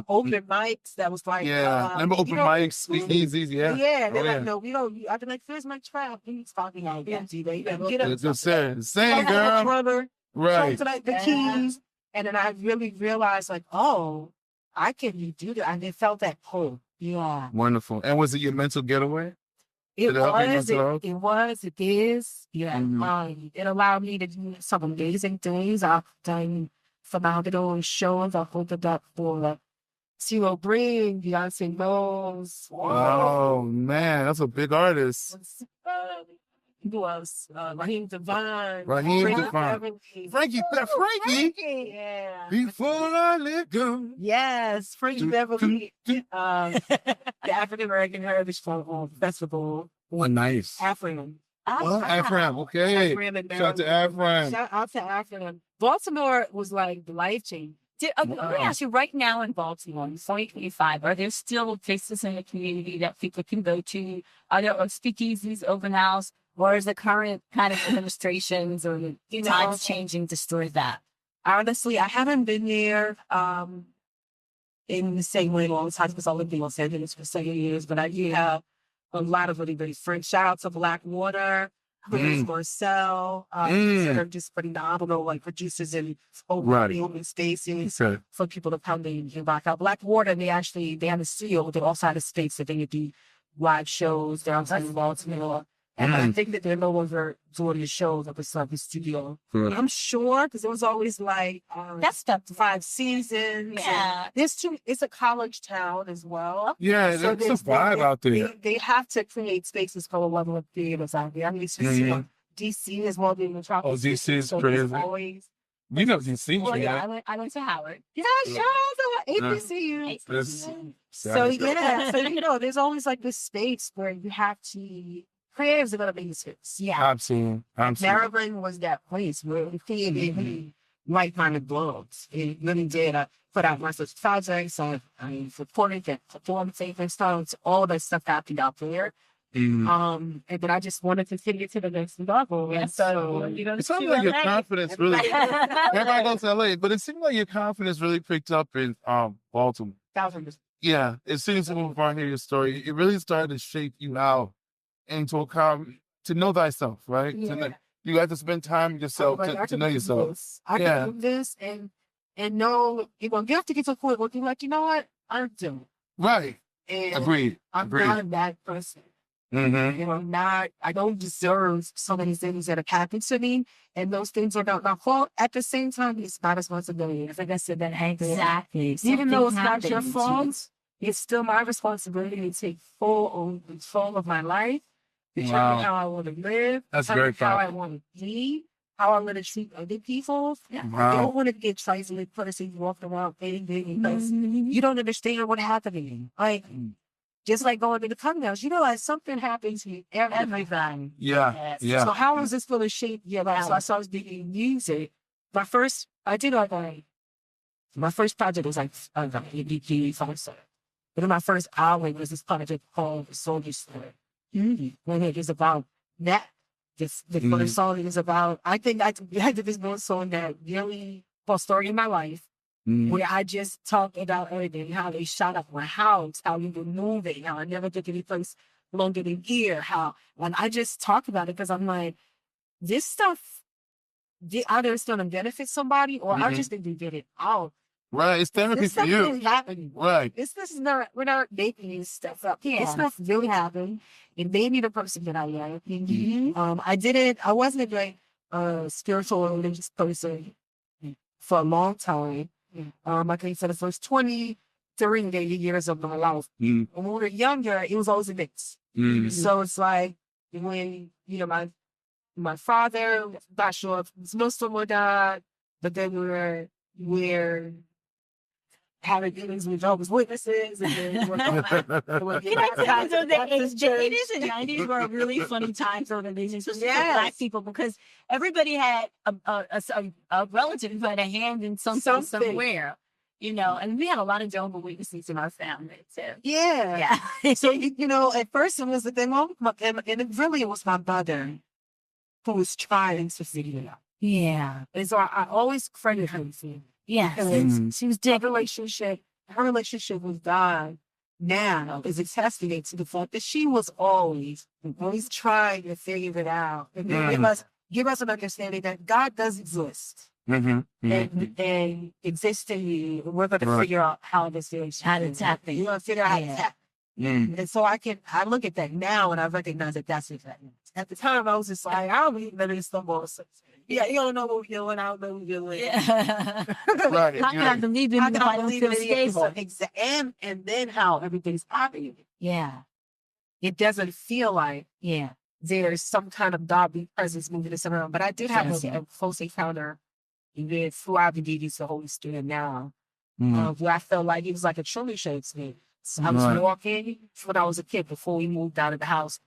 open mics. That was like, remember open mics, speakeasies, yeah. They're Oh, like, no, we don't. I've been like, "Here's my trap." He's talking out. Get up. It's just saying, girl. Brother. Right. To like the keys. And then I really realized, like, oh, I can do that. And it felt that pull. Yeah. Wonderful. And was it your mental getaway? It Did it help you was. mental health? It was. It is. Yeah. It allowed me to do some amazing things. I've done phenomenal shows. I've opened up for CeeLo Green, Beyonce Knowles. Oh, man. That's a big artist. Who else? Raheem Devine. Raheem Frankie Devine. Beverly. Frankie. Yeah. Before I let go. Yes, Frankie Beverly. The African American Heritage Festival. Oh, nice. Afrin. Oh, Afram. Okay. Afrin Shout out to Afram. Shout out to Afrin. Baltimore was like life changing. Let me ask you, right now in Baltimore, in 2025, are there still places in the community that people can go to? Are there speakeasies, open house, or is the current kind of administrations or times changing to store that? Honestly, I haven't been there in the same way in a long time because I lived in Los Angeles for 7 years, but I do have a lot of really great friends. Shout out to Blackwater. Marcello, they're just phenomenal, like producers and open spaces for people to come in and rock out. Blackwater, they have a studio. They also had a space that they would do live shows. They're outside in Baltimore. And I think that they're no longer doing the shows at the Sunday studio. I'm sure, because it was always like That's stuff. 5 seasons. Yeah. It's a college town as well. Yeah, So there's a vibe out there. They have to create spaces for a level of theaters out there. I mean, it's just, DC is one of the metropolis. Oh, DC is so crazy. always. You know DC, Well, yeah, yeah. I went to Howard. Yeah, sure. HBCU. This- So yeah, so there's always like this space where you have to creatives are gonna be space. Yeah. Absolutely. Maryland was that place where we created like-minded blogs. It really did. I put out my first projects. I supported that performance and stuff. All that stuff happened out there. And then I just wanted to take it to the next level. And so, It sounds like your confidence really. Everybody goes to LA, but it seemed like your confidence really picked up in Baltimore. 1,000%. Yeah, it seems when I hear your story, it really started to shape you out into a to know thyself, right? Yeah. You have to spend time with yourself to know yourself. I can do this and know, you have to get to a point where you're like, you know what? I'm doing. Right. And Agreed. I'm not that person. I don't deserve so many things that have happened to me, and those things are not my fault. At the same time, it's my responsibility. I think I said that. Exactly. Even though it's not your fault, it's still my responsibility to take full control of my life, determine how I want to live, That's very how I want to be, how I want to treat other people. I don't want to get trifling person walking around anything because you don't understand what's happening. Like, just like going to the coming house, you realize something happens to you everything. Yeah. So how is this going to shape your life? So I started doing music. My first project was like MVP concert. But then my first album was this project called Soldier Story. When it is about that. The first song is about, I think I did this one song that really was a story in my life. Where I just talked about everything, how they shot up my house, how we were moving, how I never took any place longer than here, and I just talked about it because I'm like, this stuff, either it's going to benefit somebody or I just think we get it out. Right, it's therapy This for stuff you. really happened. Right. This is not, we're not making this stuff up. This stuff really happened. It made me the person that I am. I wasn't a great spiritual or religious person for a long time. I think for the first 23 years of my life. When we were younger, it was always a mix. So it's like when, my father, not sure if it's Muslim or not, but then we're having dealings with Jehovah's Witnesses. And then we're the 80s and 90s were really funny times for religions, especially for Black people, because everybody had a relative who had a hand in something somewhere, and we had a lot of Jehovah's Witnesses in our family too. Yeah. So, at first it was the thing, and it was my mother who was trying to figure it out. Yeah. And so I always credited her for it. Yes. She was dead her relationship with God now is a testament to the fact that she was always trying to figure it out and give us an understanding that God does exist and exists in you. We're going to figure out how this is. How to tap it. You're going to figure out how to tap it. And so I look at that now and I recognize that that's exactly. At the time, I was just like, I don't even know this stuff. Yeah, you don't know what we're doing. I don't know what we're doing. Yeah. Right. How can I believe in you? I don't feel stable. And then how everything's happening. Yeah. It doesn't feel like there's some kind of godly presence moving us around. But I did have a close encounter with who I believe is the Holy Spirit now, where I felt like it was like a truly shaped me. So I was walking when I was a kid before we moved out of the house.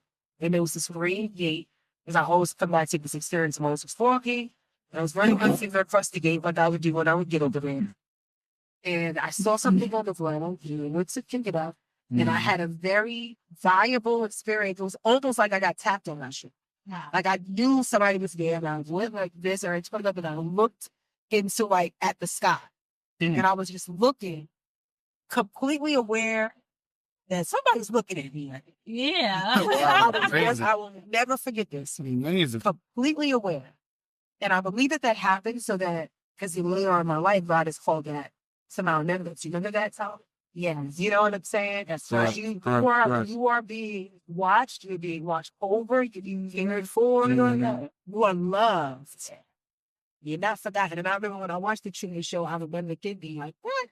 And there was this green gate, because I always come back to this experience when I was walking. And I was running my finger across the gate, like I would do when I would get over there. And I saw something on the ground, and went to pick it up. And I had a very valuable experience. It was almost like I got tapped on my shoe. Like I knew somebody was there, and I went like this, or I turned up and I looked into at the sky. And I was just looking, completely aware that somebody's looking at me. Yeah. I will never forget this. Amazing. Completely aware. And I believe that happened so that, because later on in my life, God has called that to my remembrance. You remember that, Tom? Yes. You know what I'm saying? That's Right. right. You are being watched. You're being watched over. You're being cared for. Mhm. You are loved. You're not forgotten. And I remember when I watched the Trina show, I remember the kid being like, "What?"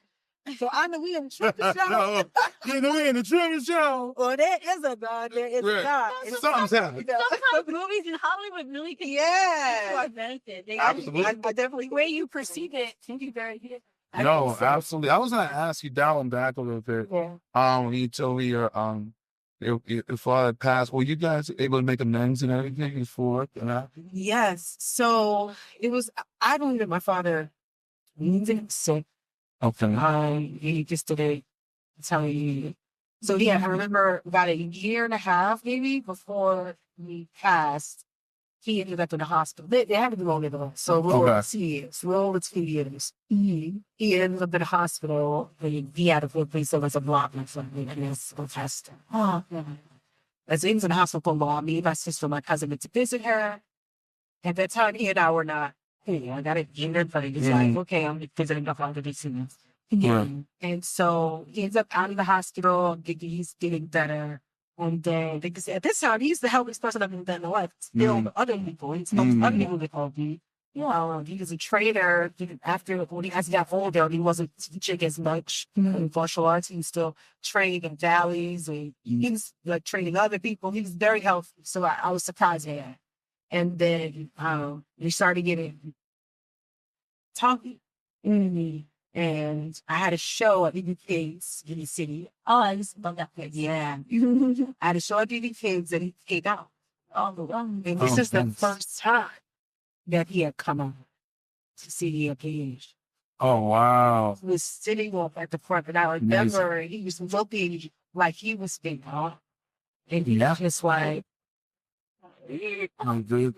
So I know we in the Trina show. You know, we in the Trina show. Well, there is a God. There is Right. a God. It's Something's happening. Sometimes movies in Hollywood really can Yeah. to our benefit. They Absolutely. I definitely the way you perceive it can be very good. No, absolutely. I was gonna ask you down back a little bit. Yeah. When you told me your father passed, were you guys able to make amends and everything before and after? Yes. So it was, I believe that my father needed sick. Okay. He just didn't tell me. So yeah, I remember about a year and a half maybe before he passed, he ended up in the hospital. They had to be long enough. So we're over Okay. 2 years. We're over 2 years. He ended up in the hospital. He had a good place. There was a block or something, and it's a test. Oh, yeah. As he was in the hospital for long, me, my sister, my cousin went to visit her. At that time, he and I were not. Hey, I got it injured, but he's like, okay, I'm visiting the father this season. And so he ends up out of the hospital. He's getting better. And then, because at this time, he's the healthiest person I've ever done in my life. Still, other people, he's other people that called me. He was a trainer. As he got older, he wasn't teaching as much in martial arts. He was still training in valleys. And he was like training other people. He was very healthy. So I was surprised at that. And then we started getting talking. And I had a show at BB Kids in the city. Oh, I just love that place. Yeah. I had a show at BB Kids and he came out. And this is the first time that he had come out to see the page. Oh wow. He was sitting up at the front, and I remember he was looking like he was being off. And he was just like, I'm good.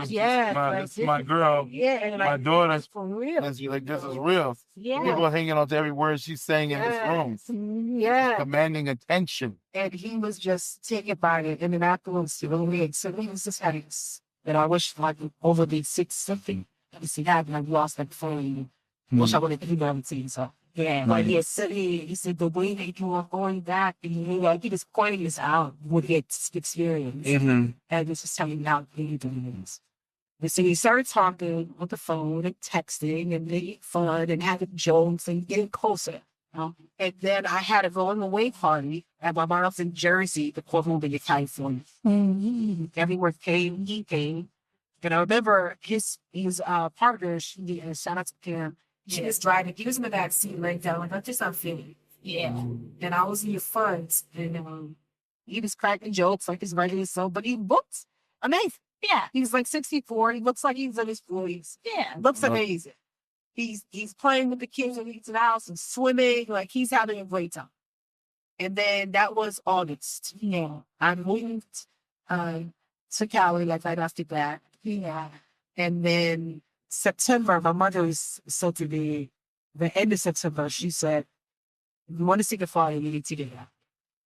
yeah, This is my girl. yeah, and My daughter. for real. That's like this is real. Yeah. People are hanging on to every word she's saying in this room. Yeah. Commanding attention. And he was just taken by it. And then afterwards, so he was just having this. And I wish like over the 6 something. Obviously happened. I've lost that phone. Wish I would have been able to see. So yeah. But he said the way that you are going back, and he was pointing this out with his experience. And this is telling me how big it is. And so he started talking on the phone and texting and making fun and having jokes and getting closer. And then I had a going away party at my mom's in Jersey, the courtroom in California. Everyone came, he came. And I remember his partner, shout out to him, she was driving. He was in the back seat laying down, like, I'm just not feeling it. Yeah. And I was in the front, and he was cracking jokes like his regular self, but he looked amazing. Yeah. He's like 64. He looks like he's in his 40s. Yeah. Looks amazing. He's playing with the kids when he's in the house and swimming. Like, he's having a great time. And then that was August. Yeah. I moved to Cali like right after that. Yeah. And then September, my mother was so to be the end of September, she said, you want to see the father, you need to get out.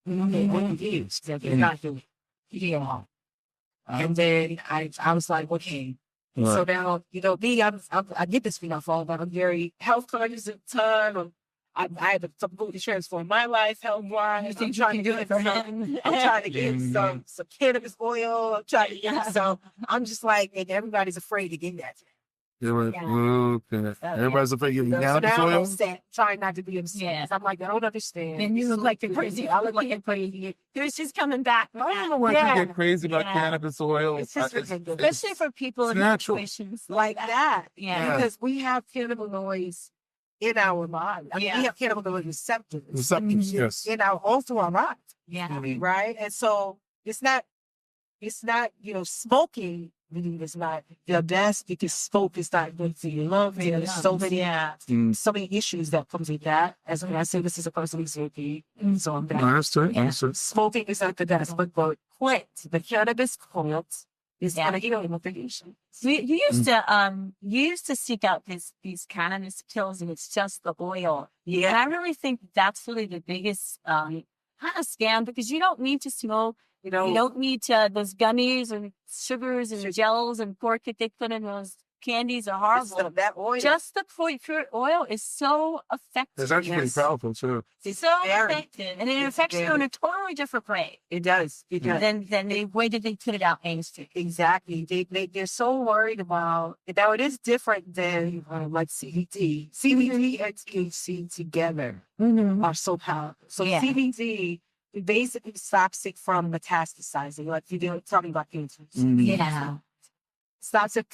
What you do? She said, you're not doing it. You get home. And then I was like, okay. Right. So now, me, I get this from my father, but I'm very health conscious at the time. I had to completely transform my life health-wise. I'm trying to do it for him. I'm trying to get some cannabis oil. I'm trying to get so I'm just like, and everybody's afraid to get that. Everybody's afraid of getting So now I'm oil. upset, trying not to be upset. Yeah. I'm like, I don't understand. And you look like you're crazy. I look like you're crazy. It was just coming back. I don't know why you get crazy about cannabis oil. It's just ridiculous. Especially for people in natural. situations Like that. Yeah. Because we have cannabinoids in our body. We have cannabinoid receptors. Yes. In all through our body. Yeah. Right? And so it's not, smoking really is not the best because smoke is not good for your lungs. There's so many issues that comes with that. As when I say this is a person who's smoking, so I'm back. Understood. Smoking is not the best, but the cannabis plant is kind of information. You used to seek out these cannabis pills, and it's just the oil. Yeah. And I really think that's really the biggest kind of scam, because you don't need to smoke. You don't need those gummies and sugars and gels and pork that they put in those candies are horrible. That oil. Just the fruit oil is so effective. It's actually pretty powerful too. It's so effective. And it affects you in a totally different way. It does. It does. Than the way that they put it out mainstream. Exactly. They're so worried about, now it is different than like CBD. CBD and THC together are so powerful. So CBD, it basically stops it from metastasizing, like you're talking about cancer. Yeah. Stops it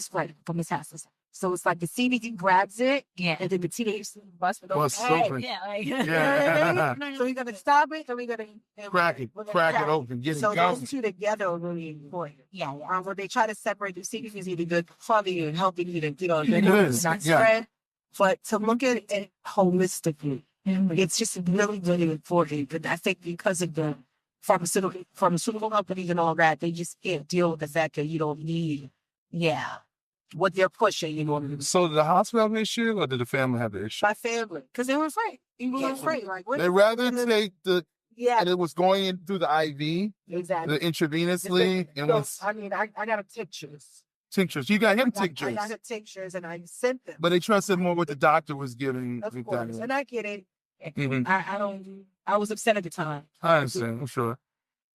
from metastasizing. So it's like the CBD grabs it, and then the THC busts it open. Yeah. So we're gonna stop it, and we're gonna Crack it open, get it so going. those two together are really important. Where they try to separate the CBD is either good for you and helping you to, It is, not spread. But to look at it holistically, it's just really, really important. But I think because of the pharmaceutical companies and all that, they just can't deal with the fact that you don't need what they're pushing in order to. So did the hospital have an issue or did the family have the issue? My family, because they were afraid. People were afraid. Like, they rather take the Yeah. And it was going in through the IV, Exactly. the intravenously. And So, was I mean, I got tinctures. tinctures. You got him I tinctures. got tinctures and I sent them. But they trusted more what the doctor was giving. Of course. And I get it. Mhm. I was upset at the time. I understand, I'm sure.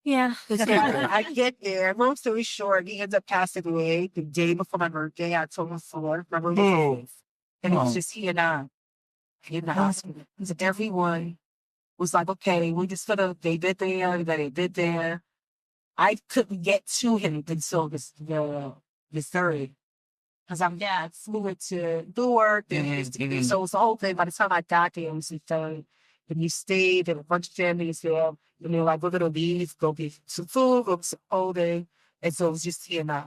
Yeah. I get there. Long story short, he ends up passing away the day before my birthday, October 4th. My birthday was Oh. the 5th. And it was just he and I in the hospital. So everyone was like, okay, we just they did there, they did there. I couldn't get to him until the 3rd. Because I flew into Newark. And so it was the whole thing. By the time I got there, it was the 3rd. And you stayed, and a bunch of families there. And they were like, we're going to leave, go get some food, go get some clothing. And so it was just he and I.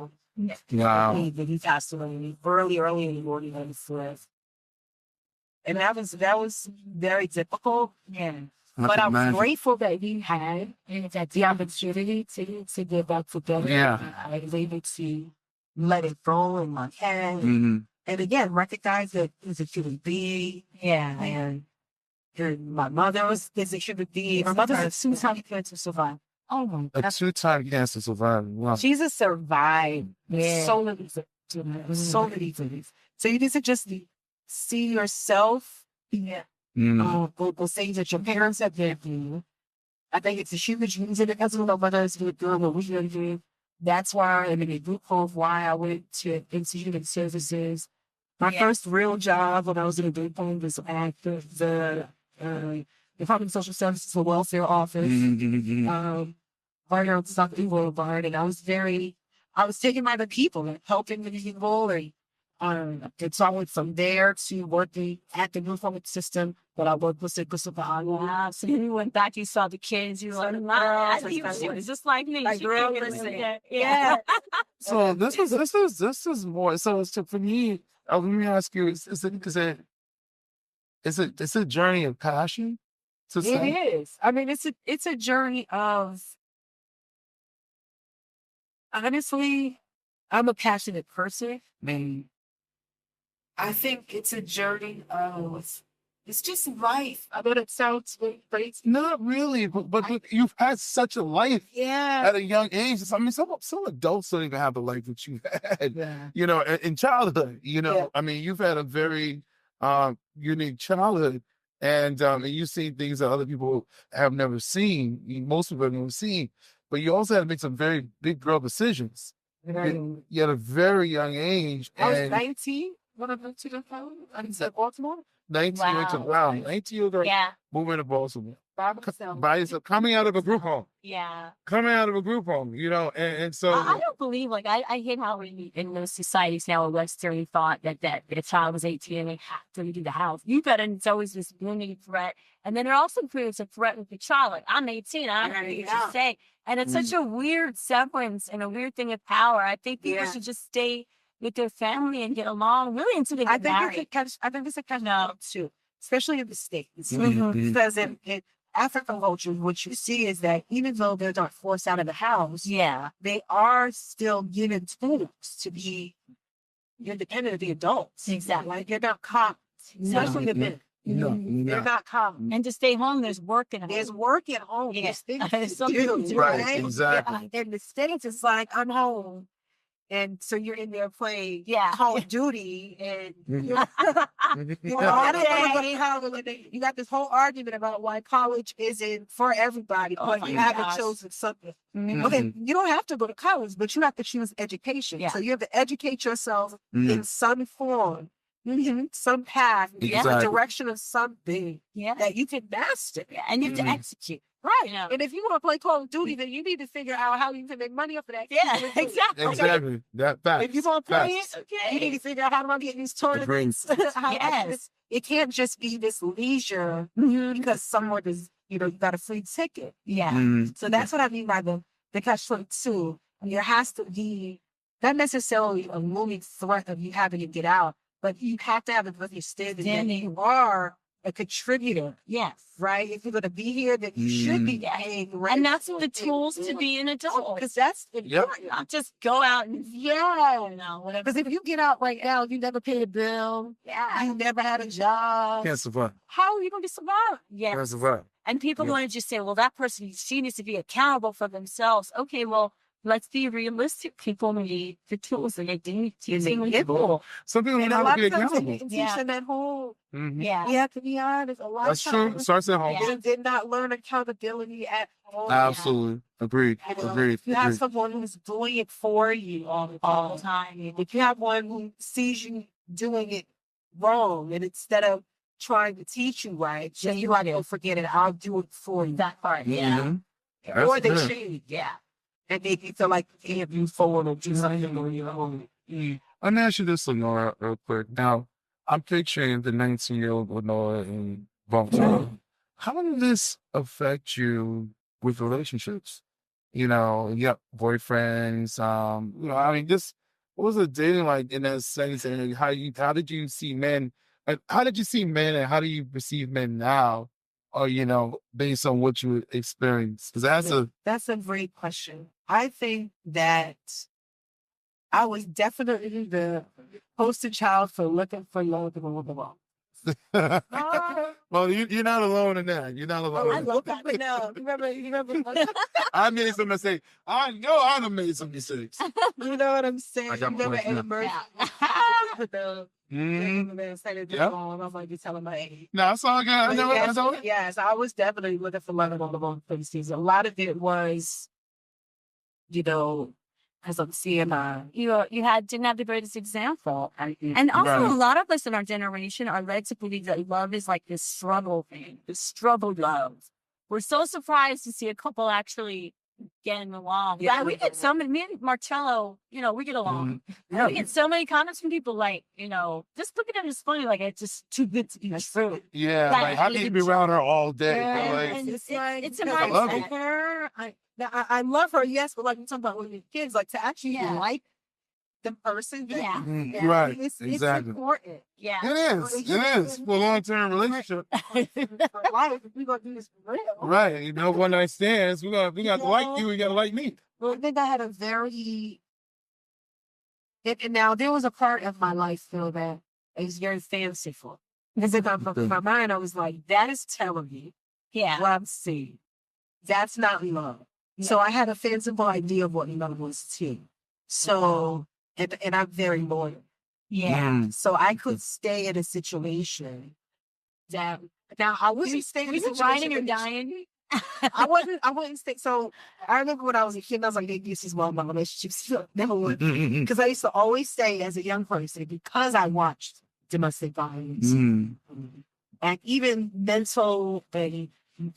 Wow. He passed away early in the morning on the 4th. And that was very difficult. Yeah. But I was grateful that he had the opportunity to get back together. Yeah. I was able to let it go in my head. Mm-hmm. And again, recognize that he's a human being. Yeah. And my mother is a human being. My mother's a 2-time cancer survivor. Oh my A God. 2-time cancer survivor. Wow. She's a survivor. Yeah. So many things. So many things. So you need to just see yourself. Yeah. Those things that your parents have been through. I think it's a huge reason because of what others were doing, what we were doing. That's why, I mean, a group of why I went to Institute of Services. My first real job when I was in a group home was at the Department of Social Services for Welfare Office. Right on Southern Boulevard. And I was taken by the people and helping the people. And so I went from there to working at the group home system. But I worked with Wow. So you went back, you saw the kids, you were like, she was just like me. Like, She girl, came in listen. there. Yeah. So this is more. So for me, let me ask you: it's a journey of passion? To say? It is. I mean, it's a journey of. Honestly, I'm a passionate person. I think it's a journey of. It's just life. I mean, it sounds crazy. Not really, but you've had such a life Yeah. at a young age. I mean, some adults don't even have the life that you had. Yeah. You know, in childhood. You know, Yeah. I mean, you've had a very unique childhood, and you've seen things that other people have never seen. Most people have never seen. But you also had to make some very big girl decisions. You had a very young age. I was and 19 when I moved to the town. I was at Baltimore. 19 years old. Wow, 19 years old. Yeah. Moving to Baltimore. By myself. By yourself, coming out of a group home. Yeah. You know, and so I don't believe, like, I hate how we, in those societies now, Western thought that a child was 18 and they have to leave the house. You better, and it's always this looming threat. And then it also creates a threat with the child. Like, I'm 18, I don't know what you say. And it's such a weird severance and a weird thing of power. I think people should just stay with their family and get along really until they get married. I think it's a catch too, especially in the States. Because in African culture, what you see is that even though they're not forced out of the house, they are still given tools to be independent of the adults. Exactly. Like you're not caught, especially the men. They're not caught. And to stay home, there's work at home. There's work at home. Yeah. There's things There's to something do, to do. Right, exactly. In the States, it's like, I'm home. And so you're in there playing Yeah. Call of Duty, and Mhm. you know, I don't know about college. You got this whole argument about why college isn't for everybody, Oh but my you haven't gosh. chosen something. Mhm. Okay, you don't have to go to college, but you have to choose education. Yeah. So you have to educate yourself Mhm. in some form, some path, in Exactly. the direction of something Yeah. that you can master. Yeah. And you have to Mhm. execute. Right. You know? And if you want to play Call of Duty, then you need to figure out how you can make money off of that. Yeah, Keep it exactly. Exactly. That fact. If you want to play Facts. it, you need to figure out how to get these tournaments. Yes. It can't just be this leisure because someone is, you got a free ticket. Yeah. Mhm. So that's what I mean by the catch-22. There has to be not necessarily a looming threat of you having to get out, but you have to have an understanding that you are a contributor, Yes. right? If you're going to be here, then you should be paying rent. And that's the tools to be an adult. Because that's Yep. important. Not just go out and whatever. Because if you get out right now, you never paid a bill, you never had a job, Can't survive. how are you going to survive? Yes. Can't survive. And people Yeah. want to just say, well, that person, she needs to be accountable for themselves. Okay, well, let's be realistic. People need the tools and they need to be able. Some people And don't a know how lot to be of times they accountable. can teach Yeah. them at home. Mhm. Yeah. You have to be honest. A lot That's of true. times Starts at home. Yeah. they did not learn accountability at home. Absolutely. Agreed. You know, Agreed. if you have Agreed. someone who's doing it for you all the time, if you have one who sees you doing it wrong, and instead of trying to teach you right, just be like, oh, forget it, I'll do it for you. That part. Yeah. Mhm. Or That's they good. should, Yeah. and make you feel like you can't move forward or do something on your own. Let me ask you this, Lenora, real quick. Now, I'm picturing the 19-year-old Lenora in Baltimore. How did this affect you with relationships? You got boyfriends. I mean, what was it dating like in that sense? And how did you see men? How did you see men, and how do you perceive men now? Or based on what you experienced? Because That's a great question. I think that I was definitely the poster child for looking for love in the world. well, you're not alone in that. You're not alone. I in love that. that now. You remember? I made some mistakes. I know I've made some mistakes. You know what I'm saying? I got You remember points in now. emergency? Mhm. Yep. I might be telling my age. No, it's all good. I know Yes, it's all good. yes, I was definitely looking for love in all the wrong places. A lot of it was, as I'm seeing You didn't have the greatest example. And also Right. a lot of us in our generation are led to believe that love is like this struggle thing, this struggle love. We're so surprised to see a couple actually getting along. Yeah. Yeah, we get so many, me and Marcello, we get along. Yeah. We get so many comments from people like, just look at it as funny, like it's just too good to be true. Yeah, Like, like I need to be around her all day. Yeah, But, like, and it's like it's a because I love love it. her. I love her, yes, but like you talking about with your kids, like to actually Yeah. like the person. that- Yeah. Mhm, right, It's exactly. important. Yeah. It is for a long-term relationship. For life, if we're gonna do this for real. Right. One night stands. We got to like you. We got to like me. Well, I think I had a very and now there was a part of my life, Phil, that is very fanciful. Because in my mind, I was like, that is telling me Yeah. what I'm seeing. That's not love. So I had a fanciful idea of what love was too. So, and I'm very loyal. Yeah. Mm. So I could stay in a situation that now I wouldn't stay in a Was situation. it riding or that- dying? I wouldn't stay. So I remember when I was a kid, I was like, this is one of my relationships. Never would. Mm. Because I used to always say as a young person, because I watched domestic violence Mm. and even mental and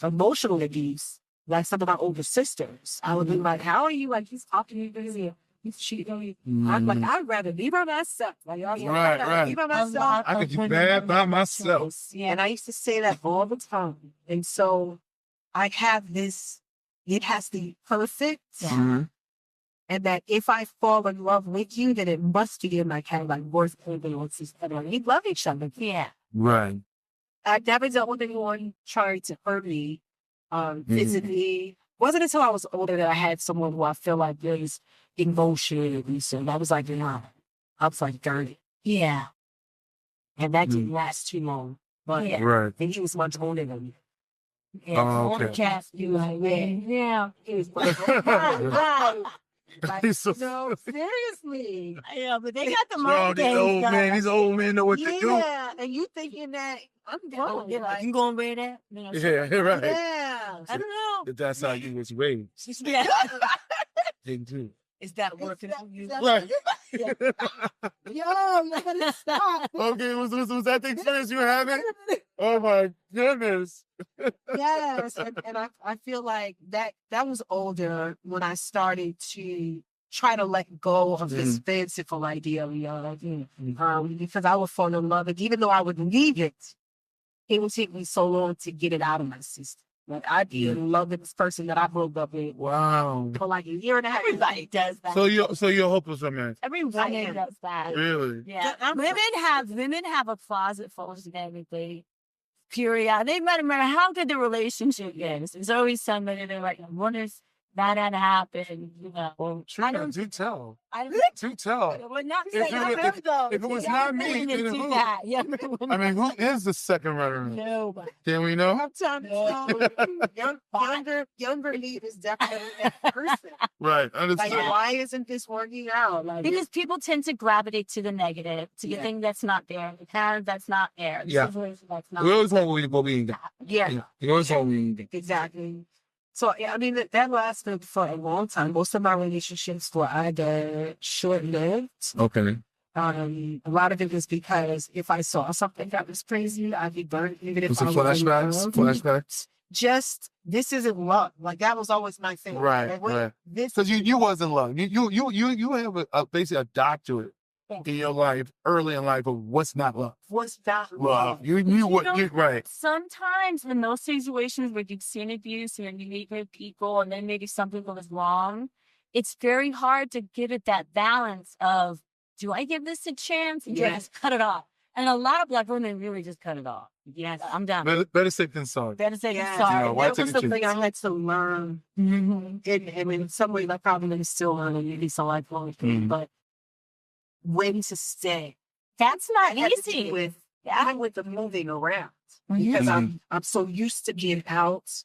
emotional abuse, like some of my older sisters, I would be like, how are you? Like, he's talking to you busy. He's cheating on you. I'm like, I'd rather be by myself. Like, I was like, Right, I'd rather right. be by myself. I could do bad by myself. Yeah. And I used to say that all the time. And so I have this, it has to be perfect. Mhm. And that if I fall in love with you, then it must be in my kind of like worth everybody else's other. We love each other. Yeah. Right. I never dealt with anyone trying to hurt me physically. Wasn't until I was older that I had someone who I feel like there's emotion. So I was like, I was like 30. Yeah. And that didn't last too long. But Yeah. Right. and he was much older than me. Yeah. Oh, Older okay. cats do like that. Yeah. He was much older. Like, He's so no, seriously. I know, but they got the Oh, mind these games old done. man, these old men know what to do. Yeah, and you thinking that I'm grown. They're like, you gonna wear that? You know, Yeah, right. Yeah. I don't know. If that's how you was raised, Yeah. they do. Is that working for you? Right. Yo, man, stop. Okay, was that the experience you were having? Oh my goodness. Yes, and I feel like that was older when I started to try to let go of this fanciful idea of love, because I would fall in love, and even though I would leave it would take me so long to get it out of my system. Like I'd be in love with this person that I broke up with Wow. for like a year and a half. Everybody does that. So you're hopeless romantic. Every woman does that. Really? Yeah. Women have a closet full of everything. Period. They matter how good the relationship is. There's always somebody they're like, what is that had happened? You know. Well, Trina, do tell. I don't Do tell. we're not If saying it- though. if it was not me, Women then do who? that. Yeah. I mean, who is the second runner? Nobody. Can we know? I'm trying to tell younger me is definitely that person. Right. Like, Understood. why isn't this working out? Like, Because people tend to gravitate to the negative, to the thing that's not there, the parent that's not there, the Yeah. situation that's not We always want what we ain't got. yeah. We always want what we ain't got. Exactly. So, yeah, I mean, that lasted for a long time. Most of my relationships were either short-lived. Okay. A lot of it was because if I saw something that was crazy, I'd be burnt. Even if Was I it was in flashbacks? love. Flashbacks? Just, this isn't love. Like, that was always my thing. Right, Like, wait, right. This Because you wasn't love. You have basically a doctorate in your life, early in life, of what's not love. was not Love. love. You knew what know- you right. Sometimes in those situations where you've seen abuse and you meet with people and then maybe something goes wrong, it's very hard to give it that balance of, do I give this a chance? And Yeah. just cut it off. And a lot of Black women really just cut it off. Yes, I'm done. Better safe than sorry. Better say Yeah. sorry. You know, why That take was a something chance? I had to learn. And in some ways, I probably still learning. Maybe it's a lifelong thing, but when to stay. That's not It had to do easy. with even with the moving around, Mhm. because I'm so used to being out.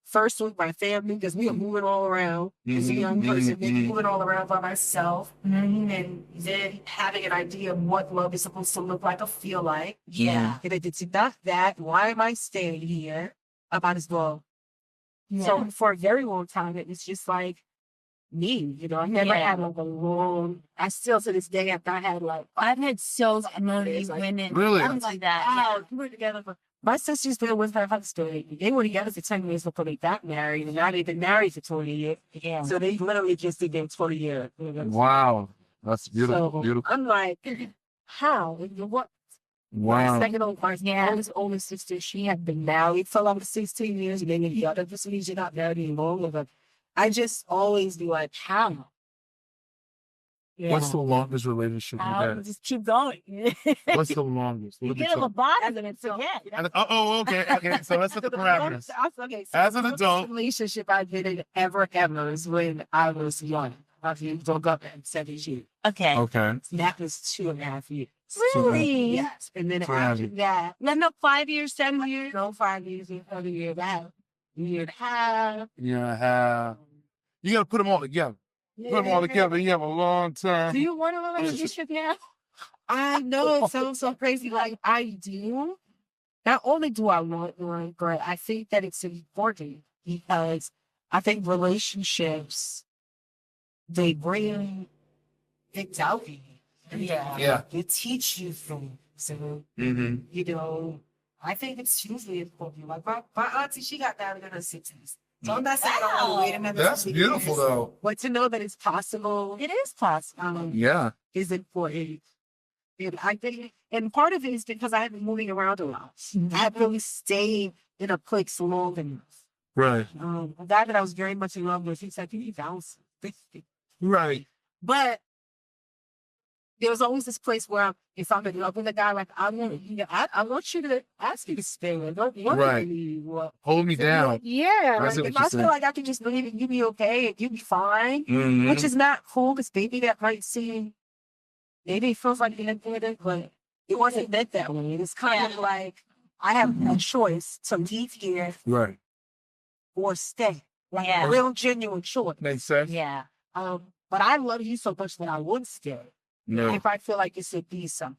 First with my family, because we are moving all around as a young person, then moving all around by myself, and then having an idea of what love is supposed to look like or feel like. Yeah. And if it's not that, why am I staying here? I might as well. Yeah. So for a very long time, it was just like me, I never Yeah. had like a long, I still to this day, after I had like, I've had so many It's like, women Really? like that. wow, we were together for, my sister's been with her husband. They were together for 10 years before they got married, and now they've been married for 20 years. Yeah. So they literally just did their 20 years. Wow. That's beautiful. So Beautiful. I'm like, how? What? Wow. My second older sister, she had been married for like 16 years, and then the other person, she's not married any longer. But I just always be like, how? What's the longest relationship you I'll had? just keep going. What's the longest? You What get did a you- lobotomy and forget. Okay. So let's set the parameters. Okay, so As an the longest adult- relationship I've been in ever is when I was young. I broke up at 17. Okay. Okay. That was 2.5 years. Really? Yes. And then 2.5 after years. that, No, 5 years, 7 years. no 5 years, another year and a half. Year and a half. Yeah. You gotta put them all together. Put them all together. You have a long time. Do you want a relationship now? I know it sounds so crazy. Like I do. Not only do I want one, but I think that it's important because I think relationships, they bring things out of you. Yeah. They teach you things. So, Mm-hmm. I think it's hugely important. Like my auntie, she got married in her 60s. So I'm not saying I want to wait another That's 60 beautiful, years, though. but to know that it's possible It is possible. Yeah. is important. And I think, and part of it is because I have been moving around a lot. I haven't really stayed in a place long enough. Right. A guy that I was very much in love with, he said, "You need bounce." Right. But there was always this place where if I'm in love with a guy, like I want you to ask you to stay. I don't want Right. you to leave. Well, Hold me down. yeah, I see like, what if you're I saying. feel like I can just leave and you be okay and you be fine, Mhm. which is not cool because maybe that might seem, maybe it feels like being good, but it wasn't meant that way. It's kind of like I have a choice to leave here Right. or stay. Like Yeah. a real genuine choice. Makes sense. Yeah. But I love you so much that I would stay No. if I feel like it should be something.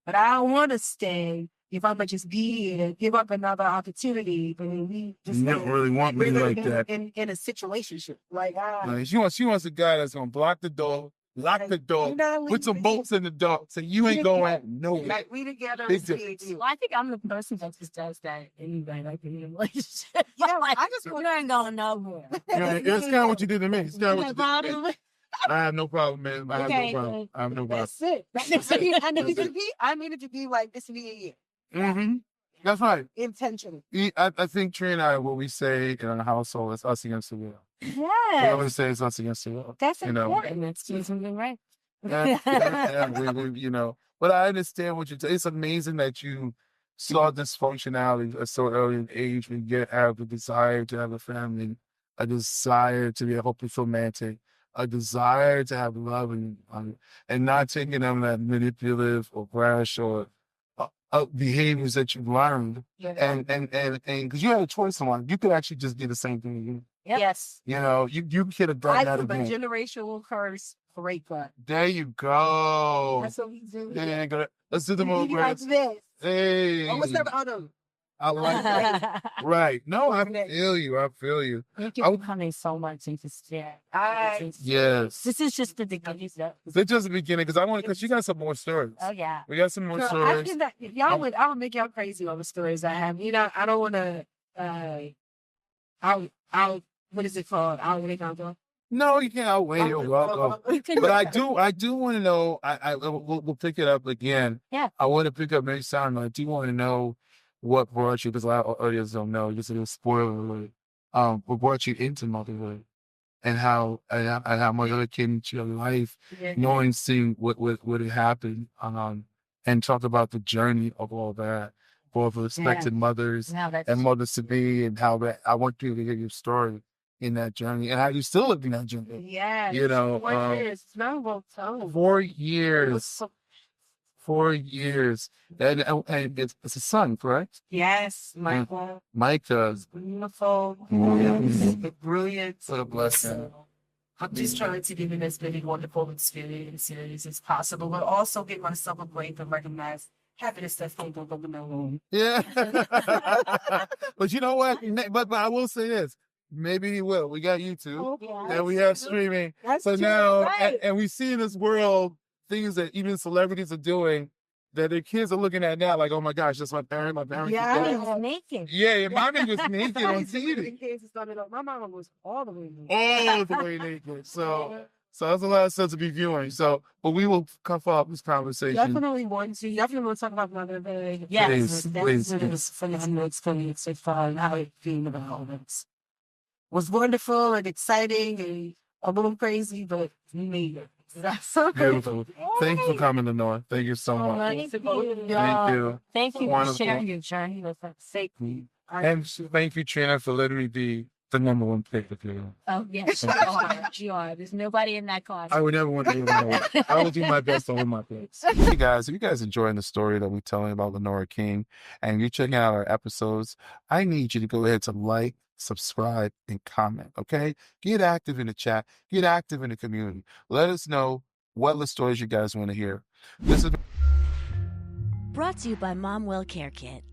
But I don't want to stay if I'm gonna just be here, give up another opportunity, and we just You don't really want me like that. in a situationship. Like, She wants a guy that's gonna block the door, lock the door, you know, put some bolts in the door, so you ain't going nowhere. like we together. Big it's me difference. and you. Well, I think I'm the person that just does that anyway, like in a relationship. Yeah, Like, I just you want ain't going nowhere. It's kind of what you did to me. It's kind of what you did to me. to. I have no problem, man. I have Okay, no problem. I have no problem. That's it. I needed to be like this me and you. Mm-hmm. That's right. Intentional. I think Trina and I, what we say in our household is us against the world. We Yes. always say it's us against the world. That's You know. important. And that's doing something right. You know. But I understand what you're saying. It's amazing that you saw this functionality at so early an age and have the desire to have a family, a desire to be a hopeless romantic, a desire to have love and not taking them that manipulative or brash or behaviors that you've learned. Yeah. And because you had a choice in life, you could actually just do the same thing again. Yep. Yes. You know, you could have done I that put a again. generational curse break up. There you go. That's what we do. Yeah, good. Let's do the move, Like Grace. this. Hey, Oh, what's that other? I like that. Right. No, I feel you. I feel you. Thank you for coming so much and just Yes. This is just the beginning. It's just the beginning because you got some more stories. Oh yeah. We got some more Girl, I stories. feel that I would make y'all crazy on the stories I have. You know, I don't want to. I'll. What is it called? I'll wait on. No, you can't outweigh your welcome. But I do want to know. We'll pick it up again. Yeah. I want to pick up next time. I do want to know what brought you, because a lot of audience don't know. Just a little spoiler alert. What brought you into motherhood, and how motherhood came into your life, knowing, seeing what had happened, and talk about the journey of all that for respected mothers and mothers to be, and how that I want you to hear your story in that journey and how you still live in that journey. Yeah. You know, 4 years. No, well, so. 4 years. 4 years. And it's a son, correct? Yes, Michael. Mike does. Beautiful. Brilliant. What a blessing. I'm just trying to give it as many wonderful experiences as possible, but also give myself a break and recognize happiness that's going to go in my room. Yeah. But you know what? But I will say this. Maybe he will. We got YouTube. And we have streaming. That's So true, now, right. and we see in this world things that even celebrities are doing that their kids are looking at now, like, oh my gosh, that's my parent. Yeah. Naked. Yeah, mommy was naked on TV. My mama was all the way naked. All the way naked. So that's a lot of stuff to be viewing. So, but we will cover up this conversation. Definitely want to talk about motherhood. Yes. Please. It's fun. How it feels about it. Was wonderful and exciting and a little crazy, but we made it. That's so Beautiful. Thank you for coming, Lenora. Thank you so much. Thank Thank you. Thank you for Wonderful. sharing your journey with us. And thank you, Trina, for letting me be the number one pick of you. Oh yes, you are. You are. There's nobody in that car. I would never want to know. I will do my best to hold my picks. Hey guys, if you guys enjoying the story that we're telling about Lenora King and you're checking out our episodes, I need you to go ahead to like, subscribe, and comment, okay? Get active in the chat. Get active in the community. Let us know what other stories you guys want to hear. This is Brought to you by Mom Well Care Kit.